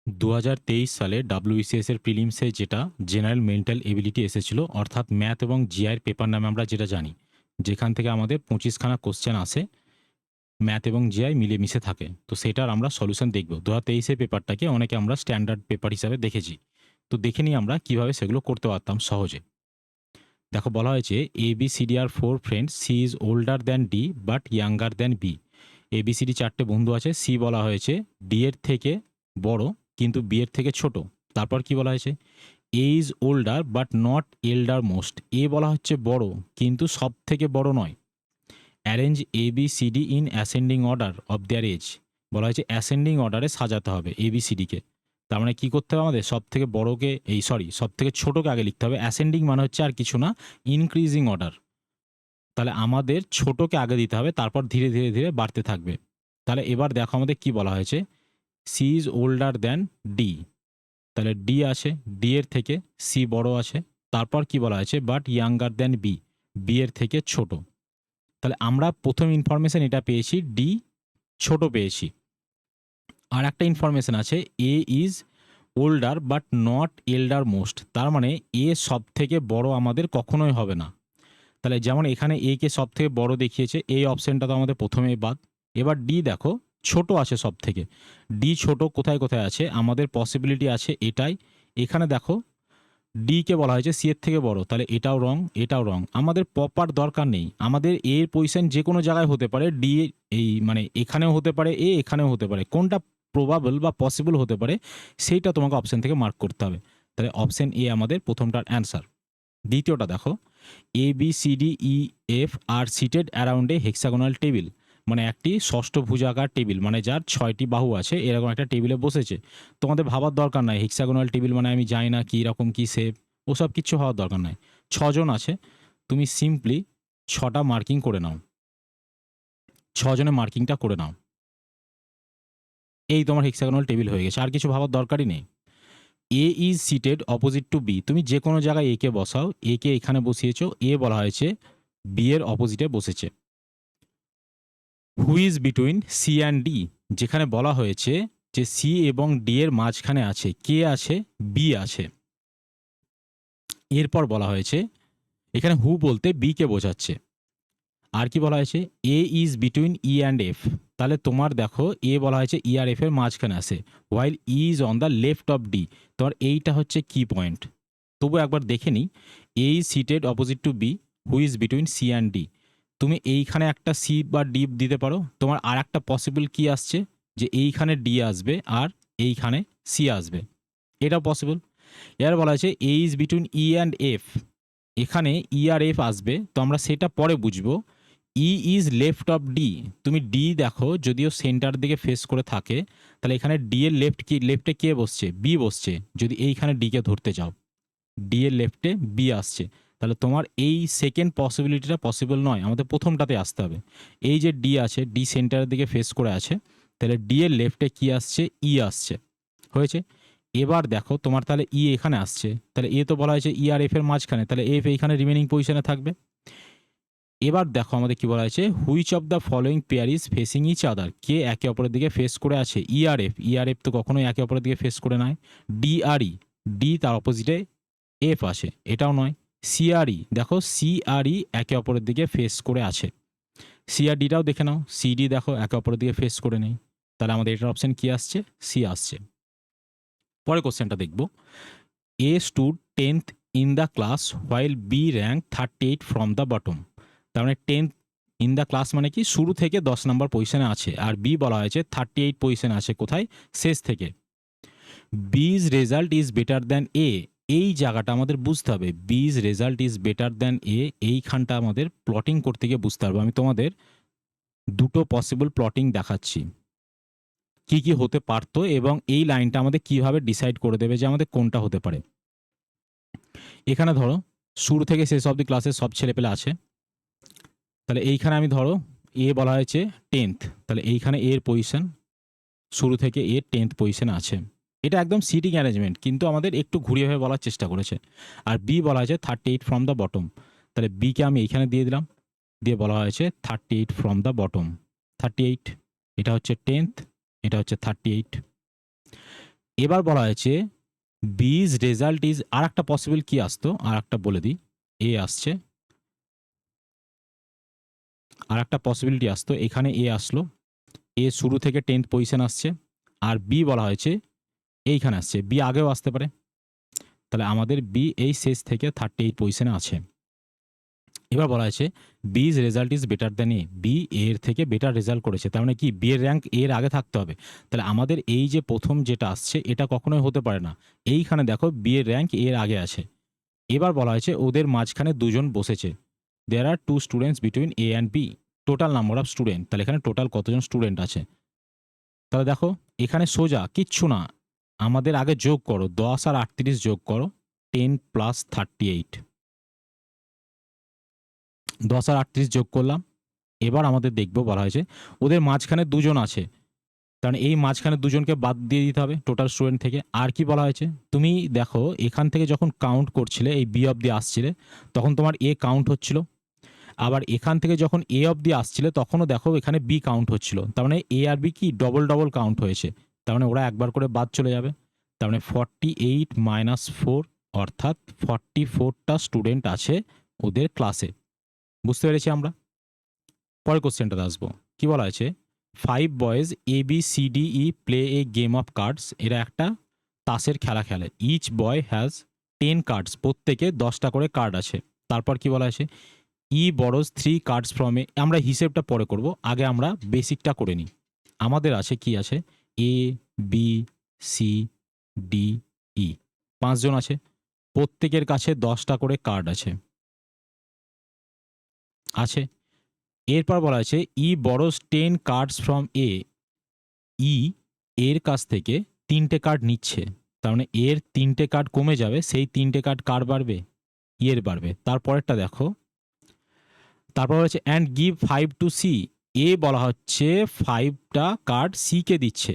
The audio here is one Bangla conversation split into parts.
2023 সালে WBCS এর প্রিলিমসে যেটা জেনারেল মেন্টাল এবিলিটি এসেছিল, অর্থাৎ ম্যাথ এবং জিআইয়ের পেপার নামে আমরা যেটা জানি, যেখান থেকে আমাদের 25খানা কোশ্চেন আসে, ম্যাথ এবং জিআই মিলেমিশে থাকে। তো সেটার আমরা সলিউশন দেখব। 2023 পেপারটাকে অনেকে আমরা স্ট্যান্ডার্ড পেপার হিসাবে দেখেছি। তো দেখে নিই আমরা কিভাবে সেগুলো করতে পারতাম সহজে। দেখো, বলা হয়েছে ABCD আর 4 friends, C is older than D but younger than B. ABCD 4টে বন্ধু আছে, সি বলা হয়েছে ডি এর থেকে বড় কিন্তু বি এর থেকে ছোট। তারপর কি বলা হয়েছে, A is older but not elder most. A বলা হচ্ছে বড় কিন্তু সব থেকে বড় নয়। Arrange ABCD in ascending order of their age. বলা হয়েছে অ্যাসেন্ডিং অর্ডারে সাজাতে হবে ABCDকে। তার মানে কী করতে হবে আমাদের, সব থেকে বড়কে সব থেকে ছোটোকে আগে লিখতে হবে। অ্যাসেন্ডিং মানে হচ্ছে আর কিছু না, ইনক্রিজিং অর্ডার। তাহলে আমাদের ছোটোকে আগে দিতে হবে, তারপর ধীরে ধীরে ধীরে বাড়তে থাকবে। তাহলে এবার দেখো আমাদের কি বলা হয়েছে, C is older than D. তাহলে ডি আছে, ডি এর থেকে সি বড় আছে। তারপর কি বলা হয়েছে, but younger than B, B এর থেকে ছোট। তাহলে আমরা প্রথম ইনফরমেশন এটা পেয়েছি, ডি ছোট পেয়েছি। আর একটা ইনফরমেশন আছে, A is older but not elder most. তার মানে এ সব থেকে বড় আমাদের কখনোই হবে না। তাহলে যেমন এখানে এ কে সব থেকে বড় দেখিয়েছে, এই অপশনটা তো আমাদের প্রথমেই বাদ। এবার ডি দেখো ছোট আছে সব থেকে। ডি ছোট কোথায় কোথায় আছে, আমাদের পসিবিলিটি আছে এটাই। এখানে দেখো ডি কে বলা হয়েছে সি এর থেকে বড়, তাহলে এটাও রং, এটাও রং। আমাদের প্রপার দরকার নেই, আমাদের এর পজিশন যে কোনো জায়গায় হতে পারে। ডি মানে এখানেও হতে পারে, এখানেও হতে পারে। কোনটা প্রবাবল বা পসিবল হতে পারে সেইটা তোমাকে অপশন থেকে মার্ক করতে হবে। তাহলে অপশন এ আমাদের প্রথমটার অ্যান্সার। দ্বিতীয়টা দেখো, ABCDEF আর seated around a hexagonal table. মানে একটি ষষ্ঠভুজাকার টেবিল, মানে যার 6টি বাহু আছে, এরকম একটা টেবিলে বসেছে। তোমাদের ভাবার দরকার নাই হেক্সাগোনাল টেবিল মানে আমি জানি না কী রকম কী শেপ, ওসব কিচ্ছু হওয়ার দরকার নাই। 6জন আছে, তুমি সিম্পলি 6টা মার্কিং করে নাও, 6জনের মার্কিংটা করে নাও। এই তোমার হেক্সাগোনাল টেবিল হয়ে গেছে, আর কিছু ভাবার দরকারই নেই। A is seated opposite to B. তুমি যে কোনো জায়গায় এ কে বসাও, এ কে এখানে বসিয়েছো, এ বলা হয়েছে বি এর অপোজিটে বসেছে। Who is between C and D. যেখানে বলা হয়েছে যে সি এবং ডি এর মাঝখানে আছে, কে আছে, বি আছে। এরপর বলা হয়েছে, এখানে হু বলতে বি কে বোঝাচ্ছে। আর কি বলা হয়েছে, A is between E and F. তাহলে তোমার দেখো এ বলা হয়েছে ই আর এফ এর মাঝখানে আছে, while E is on the left of D. তোমার এইটা হচ্ছে কি পয়েন্ট। তবু একবার দেখে নিই, A is seated opposite to B, who is between C and D. তুমি এইখানে একটা সি বা ডি দিতে পারো। তোমার আর একটা পসিবল কি আসছে, যে এইখানে ডি আসবে আর এইখানে সি আসবে, এটাও পসিবল। এর বলা হয়েছে A is between E and F. এখানে ই আর এফ আসবে, তো আমরা সেটা পরে বুঝবো। ই ইজ লেফট অফ ডি। তুমি ডি দেখো, যদিও সেন্টার দিকে ফেস করে থাকে, তাহলে এখানে ডি এর লেফটে কে বসছে, বি বসছে। যদি এইখানে ডি কে ধরতে যাও, ডি এর লেফটে বি আসছে, তাহলে তোমার এই সেকেন্ড পসিবিলিটিটা পসিবল নয়, আমাদের প্রথমটাতে আসতে হবে। এই যে ডি আছে, ডি সেন্টারের দিকে ফেস করে আছে, তাহলে ডি এর লেফটে কি আসছে, ই আসছে। হয়েছে। এবার দেখো তোমার তাহলে ই এখানে আসছে, তাহলে এ তো বলা হয়েছে ই আর এফ এর মাঝখানে, তাহলে এফ এইখানে রিমেনিং পজিশনে থাকবে। এবার দেখো আমাদের কি বলা হয়েছে, which of the following pair is facing each other. কে একে অপরের দিকে ফেস করে আছে, ই আর এফ। ই আর এফ তো কখনোই একে অপরের দিকে ফেস করে নয়। ডি আর ই, ডি তার অপোজিটে এফ আসে, এটাও নয়। সিআরই দেখো, সিআরই একে অপরের দিকে ফেস করে আছে। সিআরডিটাও দেখে নাও, সিডি দেখো একে অপরের দিকে ফেস করে নেই। তাহলে আমাদের এটার অপশন কি আসছে, সি আসছে। পরে কোশ্চেনটা দেখব, A stood 10th in the class while B rank 38 from the bottom. তার মানে 10th ইন দ্য ক্লাস মানে কি, শুরু থেকে 10 নম্বর পজিশনে আছে, আর বি বলা হয়েছে 38 পজিশনে আছে কোথায়, শেষ থেকে। বিজ result is better than a. এই জায়গাটা আমাদের বুঝতে হবে, বিজ result is better than a. এইখানটা আমাদের প্লটিং করতে গিয়ে বুঝতে পারবো। আমি তোমাদের দুটো পসিবল প্লটিং দেখাচ্ছি, কি কি হতে পারতো, এবং এই লাইনটা আমাদের কিভাবে ডিসাইড করে দেবে যে আমাদের কোনটা হতে পারে। এখানে ধরো শুরু থেকে শেষ অবধি ক্লাসের সব ছেলেপেলে আছে, তাহলে এইখানে আমি ধরো এ বলা হয়েছে 10th, তাহলে এইখানে এর পজিশন শুরু থেকে এ 10th পজিশনে আছে। এটা একদম সিটিং অ্যারেঞ্জমেন্ট, কিন্তু আমাদের একটু ঘুরিয়েভাবে বলার চেষ্টা করেছে। আর বি বলা হয়েছে 38 ফ্রম দ্য বটম, তাহলে বিকে আমি এইখানে দিয়ে দিলাম, দিয়ে বলা হয়েছে 38 ফ্রম দ্য বটম। 38, এটা হচ্ছে 10th, এটা হচ্ছে 38। এবার বলা হয়েছে বিজ রেজাল্ট ইজ, আর একটা পসিবল কি আসতো, আর একটা বলে দিই, এ আসছে, আর একটা পসিবিলিটি আসতো, এখানে এ আসলো, এ শুরু থেকে 10th পজিশন আসছে, আর বি বলা হয়েছে এইখানে আসছে, বি আগেও আসতে পারে, তাহলে আমাদের বি এই শেষ থেকে 38 পজিশনে আছে। এবার বলা হয়েছে B's result is better than A, B এর থেকে বেটার রেজাল্ট করেছে, তার মানে কি বি এর র্যাঙ্ক এর আগে থাকতে হবে। তাহলে আমাদের এই যে প্রথম যেটা আসছে এটা কখনোই হতে পারে না, এইখানে দেখো বি এর র্যাঙ্ক এর আগে আছে। এবার বলা হয়েছে ওদের মাঝখানে দুজন বসেছে, there are two students between A and B, total number of student, তাহলে এখানে টোটাল কতজন স্টুডেন্ট আছে। তাহলে দেখো এখানে সোজা কিচ্ছু না, আমাদের আগে যোগ করো, 10 আর 38 যোগ করো, 10 প্লাস 38, 10 আর 38 যোগ করলাম। এবার আমাদের দেখবো বলা হয়েছে ওদের মাঝখানে দুজন আছে, কারণ এই মাঝখানে দুজনকে বাদ দিয়ে দিতে হবে টোটাল স্টুডেন্ট থেকে। আর কি বলা হয়েছে, তুমি দেখো এখান থেকে যখন কাউন্ট করছিলে এই বি অবধি আসছিলে তখন তোমার এ কাউন্ট হচ্ছিল, আবার এখান থেকে যখন এ অবধি আসছিলে তখনও দেখো এখানে বি কাউন্ট হচ্ছিল, তার মানে এ আর বি কি ডবল ডবল কাউন্ট হয়েছে, তার মানে ওরা একবার করে বাদ চলে যাবে। তার মানে 48 মাইনাস 4, অর্থাৎ 44টা স্টুডেন্ট আছে ওদের ক্লাসে। বুঝতে পেরেছি আমরা। পরের কোশ্চেনটাতে আসবো, কি বলা হয়েছে, 5 boys A B C D E play a game of cards, এরা একটা তাসের খেলা খেলে, ইচ বয় হ্যাজ 10 কার্ডস, প্রত্যেকে 10টা করে কার্ড আছে। তারপর কি বলা হয়েছে, ই বরোজ 3 কার্ডস ফ্রম এ, আমরা হিসেবটা পরে করব, আগে আমরা বেসিকটা করে নিই। আমাদের আছে কি আছে, এ বি সি ডি ই, 5জন আছে, প্রত্যেকের কাছে 10টা করে কার্ড আছে আছে। এরপর বলা হয়েছে ই বরোজ 10 কার্ডস ফ্রম এ, ই এর কাছ থেকে 3টে কার্ড নিচ্ছে, তার মানে এর 3টে কার্ড কমে যাবে, সেই 3টে কার্ড কার বাড়বে, এর বাড়বে। তারপরেরটা দেখো, তারপর হচ্ছে অ্যান্ড গিভ 5 টু সি, এ বলা হচ্ছে 5টা কার্ড সি কে দিচ্ছে,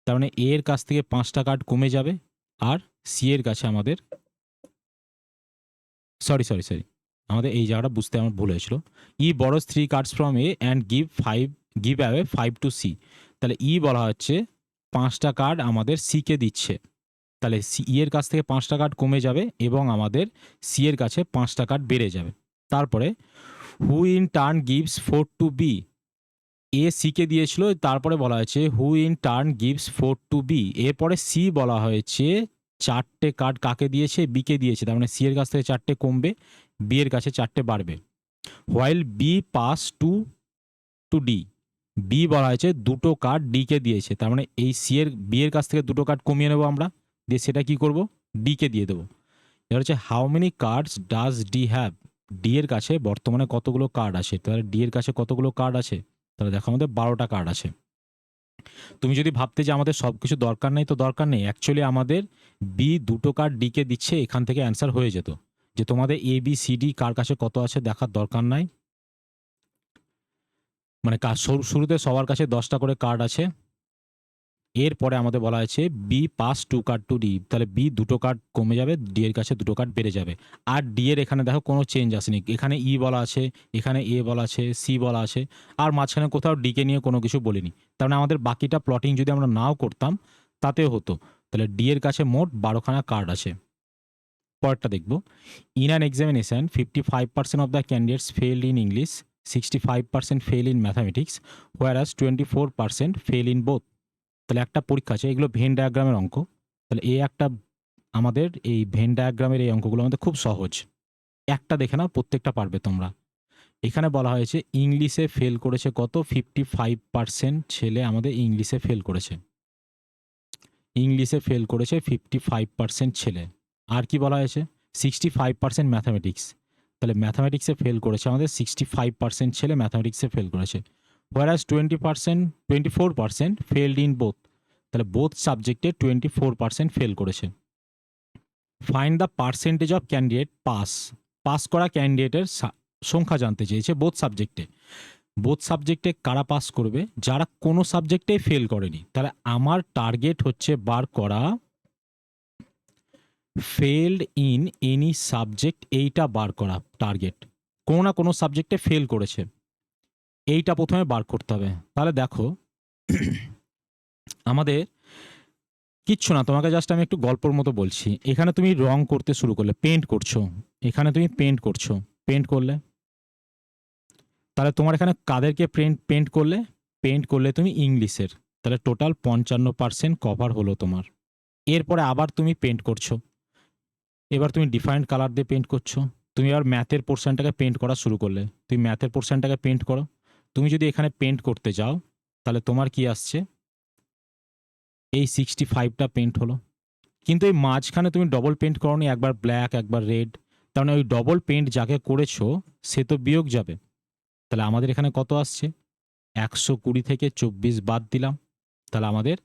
তার মানে এর কাছ থেকে 5টা কার্ড কমে যাবে, আর সি এর কাছে আমাদের, সরি সরি সরি, আমাদের এই জায়গাটা বুঝতে আমার ভুল হয়েছিল। E borrows 3 cards from A and give away 5 to C, তাহলে ই বলা হচ্ছে 5টা কার্ড আমাদের সি কে দিচ্ছে, তাহলে সি এর কাছ থেকে 5টা কার্ড কমে যাবে এবং আমাদের সি এর কাছে 5টা কার্ড বেড়ে যাবে। তারপরে who in turn gives 4 to B, A C কে দিয়েছিল, তারপরে বলা হয়েছে who in turn gives 4 to B, এরপরে সি বলা হয়েছে 4টে কার্ড কাকে দিয়েছে, বি কে দিয়েছে, তার মানে সি এর কাছ থেকে 4টে কমবে, বি এর কাছে 4টে বাড়বে। While B pass to to D, B বলা হয়েছে 2টো কার্ড ডি কে দিয়েছে, তার মানে এই সি এর বি এর কাছ থেকে 2টো কার্ড কমিয়ে নেবো আমরা, দিয়ে সেটা কি করব, ডি কে দিয়ে দেবো। এবার হচ্ছে how many cards does D have, D এর কাছে বর্তমানে কতগুলো কার্ড আছে, তাহলে ডি এর কাছে কতগুলো কার্ড আছে, তাহলে দেখো আমাদের 12টা কার্ড আছে। তুমি যদি ভাবতে যে আমাদের সব কিছু দরকার নেই, তো দরকার নেই, অ্যাকচুয়ালি আমাদের বি 2টো কার্ড ডি কে দিচ্ছে, এখান থেকে অ্যান্সার হয়ে যেত, যে তোমাদের এ বি সি ডি কার কাছে কত আছে দেখার দরকার নাই, মানে শুরুতে সবার কাছে 10টা করে কার্ড আছে। এরপরে আমাদের বলা হয়েছে B pass 2 card to D, তাহলে বি 2টো কার্ড কমে যাবে, ডি এর কাছে 2টো কার্ড বেড়ে যাবে। আর ডি এর এখানে দেখো কোনো চেঞ্জ আসেনি, এখানে ই বলা আছে, এখানে এ বলা আছে, সি বলা আছে, আর মাঝখানে কোথাও ডি কে নিয়ে কোনো কিছু বলিনি, তার মানে আমাদের বাকিটা প্লটিং যদি আমরা নাও করতাম তাতেও হতো। তাহলে ডি এর কাছে মোট 12খানা কার্ড আছে। পরেরটা দেখব, in an examination 55% of the candidates failed in English, 65% fail in mathematics, whereas 24% fail in both. তাহলে একটা পরীক্ষা আছে, এগুলো ভেন ডায়াগ্রামের অঙ্ক, তাহলে এই একটা আমাদের এই ভেন ডায়াগ্রামের এই অঙ্কগুলো আমাদের খুব সহজ, একটা দেখে নাও প্রত্যেকটা পারবে তোমরা। এখানে বলা হয়েছে ইংলিশে ফেল করেছে কত, 55% ছেলে আমাদের ইংলিশে ফেল করেছে, ইংলিশে ফেল করেছে 55% ছেলে। আর কি বলা হয়েছে, 65% ম্যাথামেটিক্স, তাহলে ম্যাথামেটিক্সে ফেল করেছে আমাদের 65% ছেলে ম্যাথামেটিক্সে ফেল করেছে, হোয়ারাস 24% ফেলড ইন বোথ, তাহলে বোথ সাবজেক্টে 24% ফেল করেছে। Find the percentage of candidate pass, pass করা ক্যান্ডিডেটের সংখ্যা জানতে চেয়েছে বোথ সাবজেক্টে, বোথ সাবজেক্টে কারা পাস করবে, যারা কোনো সাবজেক্টেই ফেল করেনি। তাহলে আমার টার্গেট হচ্ছে বার করা ফেলড ইন এনি সাবজেক্ট, এইটা বার করা টার্গেট, কোনো না কোনো সাবজেক্টে ফেল করেছে, এইটা প্রথমে বার করতে হবে। তাহলে দেখো আমাদের কিচ্ছু না, তোমাকে জাস্ট আমি একটু গল্পর মতো বলছি। এখানে তুমি রং করতে শুরু করলে, পেন্ট করছো, এখানে তুমি পেন্ট করছো, পেন্ট করলে, তাহলে তোমার এখানে কাদেরকে পেন্ট করলে, পেন্ট করলে তুমি ইংলিশের, তাহলে টোটাল 55% কভার হলো তোমার। এরপরে আবার তুমি পেন্ট করছো, এবার তুমি ডিফারেন্ট কালার দিয়ে পেন্ট করছো, তুমি আবার ম্যাথের পোর্শনটাকে পেন্ট করা শুরু করলে, তুমি ম্যাথের পোর্শনটাকে পেন্ট করো। তুমি যদি এখানে পেন্ট করতে যাও তাহলে তোমার কি আসছে, এই 65টা পেন্ট হলো। কিন্তু এই মাঝখানে তুমি ডবল পেন্ট করোনি, একবার ব্ল্যাক একবার রেড, তার মানে ওই ডবল পেন্ট যাকে করেছো সে তো বিয়োগ যাবে। তাহলে আমাদের এখানে কত আসছে, 120 থেকে 24 বাদ দিলাম, তাহলে আমাদের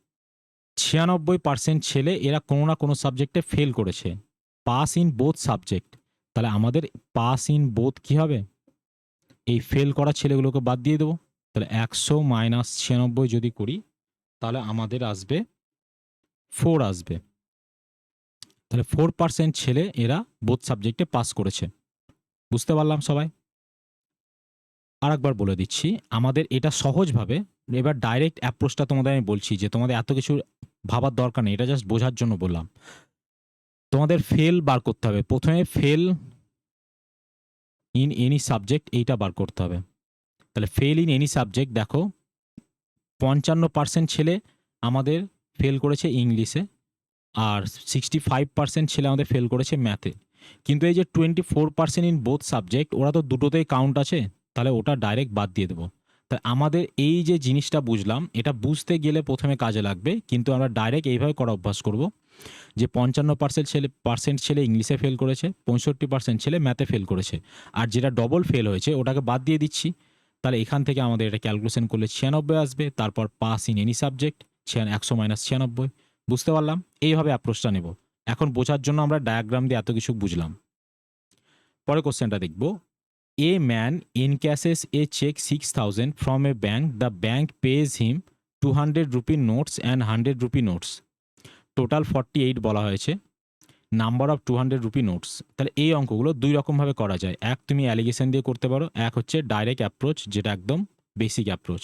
96% ছেলে এরা কোনো না কোনো সাবজেক্টে ফেল করেছে, পাস ইন বোথ সাবজেক্ট। তাহলে আমাদের পাস ইন বোথ কি হবে, এই ফেল করা ছেলেগুলোকে বাদ দিয়ে দেবো। তাহলে 100 মাইনাস 96 যদি করি তাহলে আমাদের আসবে 4 আসবে। তাহলে 4% ছেলে এরা বোথ সাবজেক্টে পাস করেছে। বুঝতে পারলাম সবাই? আর একবার বলে দিচ্ছি, আমাদের এটা সহজভাবে, এবার ডাইরেক্ট অ্যাপ্রোচটা তোমাদের আমি বলছি যে তোমাদের এত কিছু ভাবার দরকার নেই, এটা জাস্ট বোঝার জন্য বললাম। তোমাদের ফেল বার করতে হবে, প্রথমে ফেল ইন এনি সাবজেক্ট এইটা বার করতে হবে। তাহলে ফেল ইন এনি সাবজেক্ট দেখো, 55% ছেলে আমাদের ফেল করেছে ইংলিশে, আর 65% ছেলে আমাদের ফেল করেছে ম্যাথে। কিন্তু এই যে 24% ইন বোথ সাবজেক্ট, ওরা তো দুটোতেই কাউন্ট আছে, তাহলে ওটা ডাইরেক্ট বাদ দিয়ে দেবো। তাই আমাদের এই যে জিনিসটা বুঝলাম, এটা বুঝতে গেলে প্রথমে কাজে লাগবে, কিন্তু আমরা ডাইরেক্ট এইভাবে করা অভ্যাস করব যে 55% ছেলে ইংলিশে ফেল করেছে, 65% ছেলে ম্যাথে ফেল করেছে, আর যেটা ডবল ফেল হয়েছে ওটাকে বাদ দিয়ে দিচ্ছি। তাহলে এখান থেকে আমাদের এটা ক্যালকুলেশন করলে 96 আসবে, তারপর pass in any subject 100 minus 96। বুঝতে পারলাম? এইভাবে অ্যাপ্রোচটা নেব। এখন বোঝার জন্য আমরা ডায়াগ্রাম দিয়ে এত কিছু বুঝলাম। পরের কোশ্চেনটা দেখব। A man encashes a cheque 6000 from a bank, the bank pays him 200 rupee notes and 100 rupee notes, total 48 বলা হয়েছে, নাম্বার অফ 200 রুপি নোটস। তাহলে এই অঙ্কগুলো দুই রকমভাবে করা যায়, এক তুমি অ্যালিগেশন দিয়ে করতে পারো, এক হচ্ছে ডাইরেক্ট অ্যাপ্রোচ, যেটা একদম বেসিক অ্যাপ্রোচ।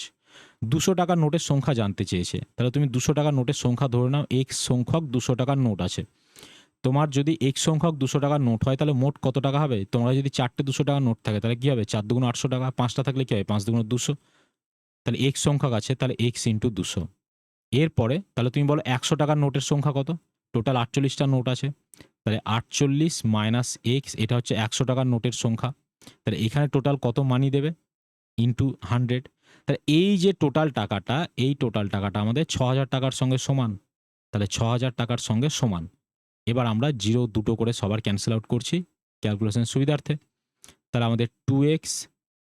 200 টাকার নোটের সংখ্যা জানতে চেয়েছে, তাহলে তুমি 200 টাকার নোটের সংখ্যা ধরে নাও, এক্স সংখ্যক 200 টাকার নোট আছে। তোমার যদি এক্স সংখ্যক 200 টাকার নোট হয় তাহলে মোট কত টাকা হবে, তোমরা যদি 4টে 200 টাকার নোট থাকে তাহলে কী হবে, 4 দুগুণ 800 টাকা, 5টা থাকলে কী হবে, 5 দুগুণ 200। তাহলে এক্স সংখ্যক আছে, তাহলে এক্স ইন্টু 200। এরপরে তাহলে তুমি বলো 100 টাকার নোটের সংখ্যা কত, টোটাল 48টা নোট আছে, তাহলে 48 মাইনাস এক্স, এটা হচ্ছে 100 টাকার নোটের সংখ্যা। তাহলে এখানে টোটাল কত মানি দেবে, ইন্টু 100। তাহলে এই যে টোটাল টাকাটা, এই টোটাল টাকাটা আমাদের 6000 টাকার সঙ্গে সমান। তাহলে 6000 টাকার সঙ্গে সমান। এবার আমরা জিরো দুটো করে সবার ক্যান্সেল আউট করছি ক্যালকুলেশন সুবিধার্থে। তাহলে আমাদের 2x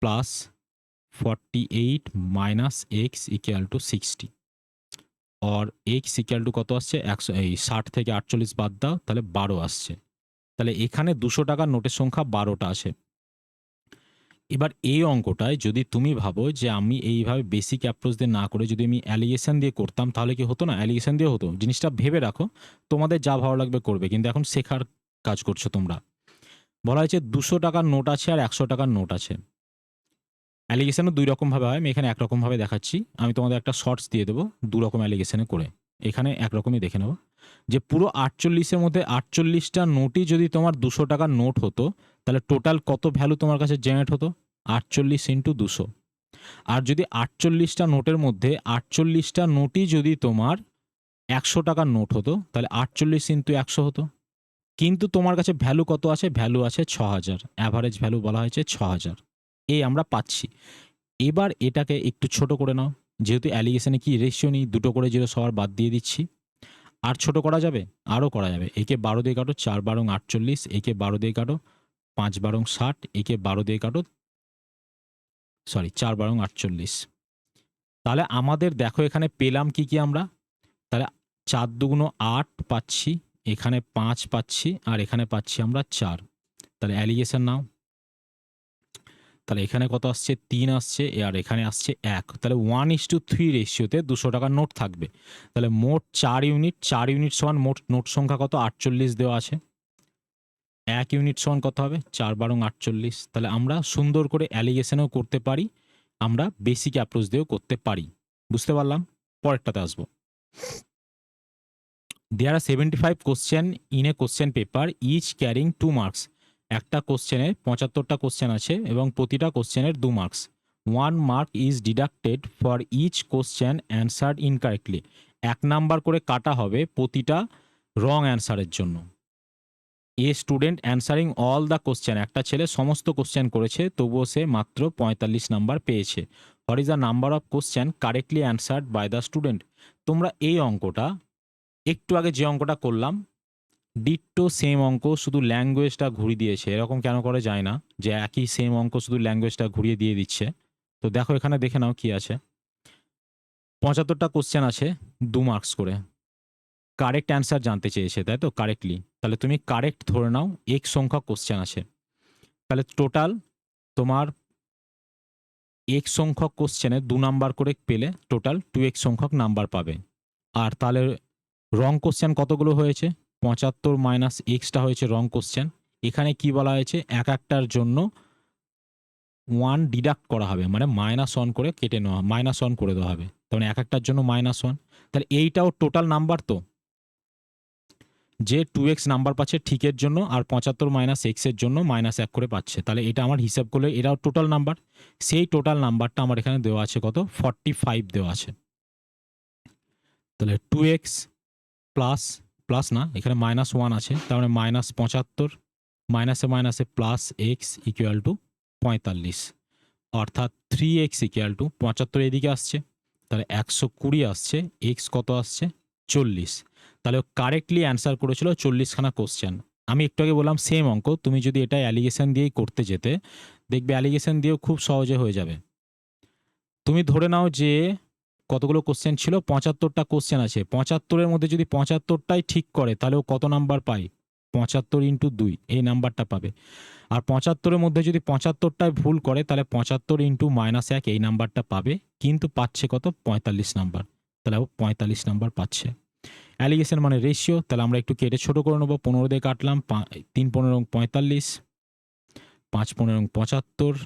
plus 48 minus x equal to 60, और এক্স ইকুয়াল টু কত আসছে, 60 থেকে 48 বাদ দাও, তাহলে 12 আসছে। তাহলে এখানে 200 টাকার নোটের সংখ্যা 12টা আছে। এবার এই অঙ্কটায় যদি তুমি ভাবো যে আমি এইভাবে বেসিক অ্যাপ্রোচ দিয়ে না করে যদি আমি অ্যালিগেশন দিয়ে করতাম তাহলে কি হতো না, অ্যালিগেশন দিয়ে হতো। জিনিসটা ভেবে রাখো, তোমাদের যা ভালো লাগবে করবে, কিন্তু এখন শেখার কাজ করছো তোমরা। বলা হয়েছে 200 টাকার নোট আছে আর 100 টাকার নোট আছে। অ্যালিগেশনও দুই রকমভাবে হয়, আমি এখানে একরকমভাবে দেখাচ্ছি, আমি তোমাদের একটা শর্টস দিয়ে দেবো দু রকম অ্যালিগেশনে করে। এখানে একরকমই দেখে নেবো যে পুরো 48-এর মধ্যে 48টা নোটই যদি তোমার 200 টাকার নোট হতো তাহলে টোটাল কত ভ্যালু তোমার কাছে জেনারেট হতো, 48 ইন্টু 200। আর যদি 48টা নোটের মধ্যে 48টা নোটই যদি তোমার 100 টাকার নোট হতো তাহলে 48 ইন্টু 100 হতো। কিন্তু তোমার কাছে ভ্যালু কত আছে, ভ্যালু আছে 6000, অ্যাভারেজ ভ্যালু বলা হয়েছে 6000, এই আমরা পাচ্ছি। এবার এটাকে একটু ছোট করে নাও, যেহেতু অ্যালিগেশনে কি রেশিও নেই, দুটো করে জিরো সবার বাদ দিয়ে দিচ্ছি। আর ছোট করা যাবে, আরও করা যাবে, একে 12 দিয়ে কাটো, 4 বারং 48, একে 12 দিয়ে কাটো, 5 বারং 60, একে 12 দিয়ে কাটো, 4 বারং 48। তাহলে আমাদের দেখো এখানে পেলাম কি কি আমরা, তাহলে 4 দুগুণ 8 পাচ্ছি, এখানে 5 পাচ্ছি, আর এখানে পাচ্ছি আমরা 4। তাহলে অ্যালিগেশন নাও, তাহলে এখানে কত আসছে, 3 আসছে, আর এখানে আসছে 1। তাহলে 1:3 রেশিওতে 200 টাকার নোট থাকবে। তাহলে মোট 4 ইউনিট, 4 ইউনিট সমান মোট নোট সংখ্যা কত, 48 দেওয়া আছে। 1 ইউনিট সমান কত হবে, 4 বারং 48। তাহলে আমরা সুন্দর করে অ্যালিগেশনও করতে পারি, আমরা বেসিক অ্যাপ্রোচ দিয়েও করতে পারি। বুঝতে পারলাম? পরেরটাতে আসবো। There are 75 question in a question paper each carrying 2 marks. একটা কোশ্চেনে 75টা কোশ্চেন আছে এবং প্রতিটা কোশ্চেনের 2 marks. 1 mark is deducted for each question answered incorrectly. 1 number করে কাটা হবে প্রতিটা রং অ্যান্সারের জন্য। A student answering all the question, একটা ছেলে সমস্ত কোশ্চেন করেছে তবুও সে মাত্র 45 নাম্বার পেয়েছে। What is the number of question correctly answered by the student. তোমরা এই অঙ্কটা একটু আগে যে অঙ্কটা করলাম ডিট্টো সেম অঙ্ক, শুধু ল্যাঙ্গুয়েজটা ঘুরিয়ে দিয়েছে। এরকম কেন করে যায় না যে একই সেম অঙ্ক শুধু ল্যাঙ্গুয়েজটা ঘুরিয়ে দিয়ে দিচ্ছে। তো দেখো এখানে দেখে নাও কি আছে। 75টা কোশ্চেন আছে, 2 মার্কস করে। কারেক্ট অ্যান্সার জানতে চেয়েছে, তাই তো, কারেক্টলি। তাহলে তুমি কারেক্ট ধরে নাও এক সংখ্যক কোশ্চেন আছে। তাহলে টোটাল তোমার এক সংখ্যক কোশ্চেনে 2 নাম্বার করে পেলে টোটাল 2x সংখ্যক নাম্বার পাবে। আর তাহলে রং কোশ্চেন কতগুলো হয়েছে? 75 মাইনাস এক্সটা হয়েছে রং কোশ্চেন। এখানে কি বলা হয়েছে, এক একটার জন্য 1 ডিডাক্ট করা হবে, মানে -1 করে কেটে নেওয়া, -1 করে দেওয়া হবে। তার মানে এক একটার জন্য -1। তাহলে এইটাও টোটাল নাম্বার তো, যে 2x নাম্বার পাচ্ছে ঠিকের জন্য আর 75 মাইনাস এক্সের জন্য -1 করে পাচ্ছে। তাহলে এটা আমার হিসাব করলে এটাও টোটাল নাম্বার। সেই টোটাল নাম্বারটা আমার এখানে দেওয়া আছে কত, 45 দেওয়া আছে। তাহলে 2x প্লাস প্লাস না, এখানে -1 আছে, তার মানে -75 মাইনাসে মাইনাসে প্লাস এক্স ইকুয়াল টু 45, অর্থাৎ 3x ইকুয়াল টু 75 এদিকে আসছে, তাহলে 120 আসছে, এক্স কত আসছে 40। তাহলে কারেক্টলি অ্যান্সার করেছিল 40খানা কোশ্চেন। আমি একটু আগে বললাম সেম অঙ্ক তুমি যদি এটা অ্যালিগেশন দিয়েই করতে যেতে, দেখবে অ্যালিগেশন দিয়েও খুব সহজে হয়ে যাবে। তুমি ধরে নাও যে কতগুলো কোশ্চেন ছিল, 75টা কোশ্চেন আছে, 75-এর মধ্যে যদি 75টাই ঠিক করে তাহলে ও কত নাম্বার পায়, 75 ইন্টু 2 এই নাম্বারটা পাবে। আর 75-এর মধ্যে যদি 75টাই ভুল করে তাহলে 75 ইন্টু -1 এই নাম্বারটা পাবে, কিন্তু পাচ্ছে কত, 45 নাম্বার। তাহলে ও 45 নাম্বার পাচ্ছে। অ্যালিগেশন মানে রেশিও, তাহলে আমরা একটু কেটে ছোট করে নেবো। 15 দিয়ে কাটলাম, 3 15 45, 5 15 75,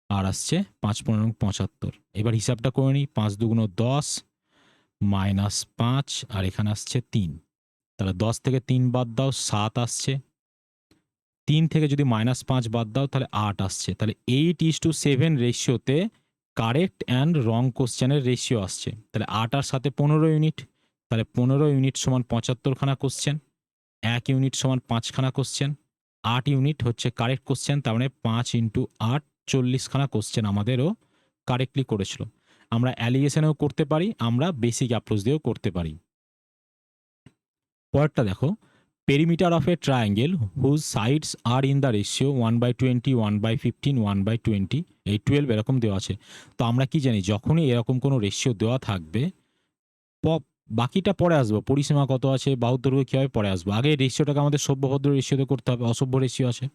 আর আসছে 5 15 75। এবার হিসাবটা করে নিই, 5 দুগুণ 10 -5, আর এখানে আসছে 3। তাহলে 10 থেকে 3 বাদ দাও, 7 আসছে। 3 থেকে যদি -5 বাদ দাও তাহলে 8 আসছে। তাহলে 8:7 রেশিওতে কারেক্ট অ্যান্ড রং কোশ্চেনের রেশিও আসছে। তাহলে 8 আর 7 15 ইউনিট, তাহলে 15 ইউনিট সমান 75খানা কোশ্চেন, 1 ইউনিট সমান 5খানা কোশ্চেন, 8 ইউনিট হচ্ছে কারেক্ট কোশ্চেন। তার মানে 5 ইন্টু 8 40খানা কোশ্চেন আমাদেরও কারেক্টলি করেছিল। আমরা অ্যালিগেশনেও করতে পারি, আমরা বেসিক অ্যাপ্রোচ দিয়েও করতে পারি। পরেরটা দেখো, perimeter of a triangle whose sides are in the ratio 1/20, 1/15, 1/20, এই 12 এরকম দেওয়া আছে। তো আমরা কি জানি, যখনই এরকম কোনো রেশিও দেওয়া থাকবে, বাকিটা পরে আসবো, পরিসীমা কত আছে, বাহুর দৈর্ঘ্য কী হবে পরে আসবো। আগে রেশিওটাকে আমাদের সভ্যভদ্র রেশিওতে করতে হবে, অসভ্য রেশিও আছে।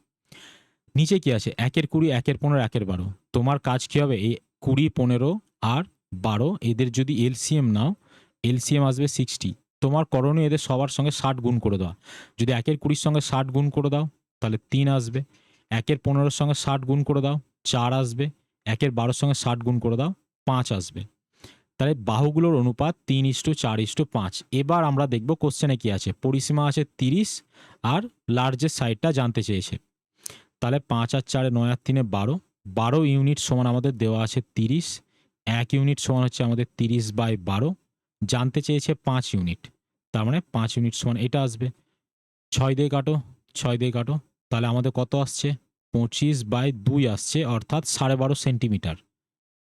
নিচে কি আছে, 1-এর 20, 1-এর 15, 1-এর 12। তোমার কাজ কি হবে, এই 20, 15 আর 12 এদের যদি এলসিএম নাও, এলসিএম আসবে 60। তোমার করণীয় এদের সবার সঙ্গে 60 গুণ করে দেওয়া। যদি 1-এর 20-র সঙ্গে 60 গুণ করে দাও তাহলে 3 আসবে, 1-এর 15-র সঙ্গে 60 গুণ করে দাও 4 আসবে, 1-এর 12-র সঙ্গে 60 গুণ করে দাও 5 আসবে। তাহলে বাহুগুলোর অনুপাত 3:4:5। এবার আমরা দেখব কোশ্চেনে কি আছে, পরিসীমা আছে 30 আর লার্জেস্ট সাইডটা জানতে চেয়েছে। তাহলে 5 আর 4 9 আর 3 12, 12 ইউনিট সমান আমাদের দেওয়া আছে 30, 1 ইউনিট সমান হচ্ছে আমাদের 30/12, জানতে চেয়েছে 5 ইউনিট, তার মানে 5 ইউনিট সমান এটা আসবে। 6 দিয়ে কাটো, 6 দিয়ে কাটো, তাহলে আমাদের কত আসছে, 25/2 আসছে, অর্থাৎ 12.5 সেন্টিমিটার।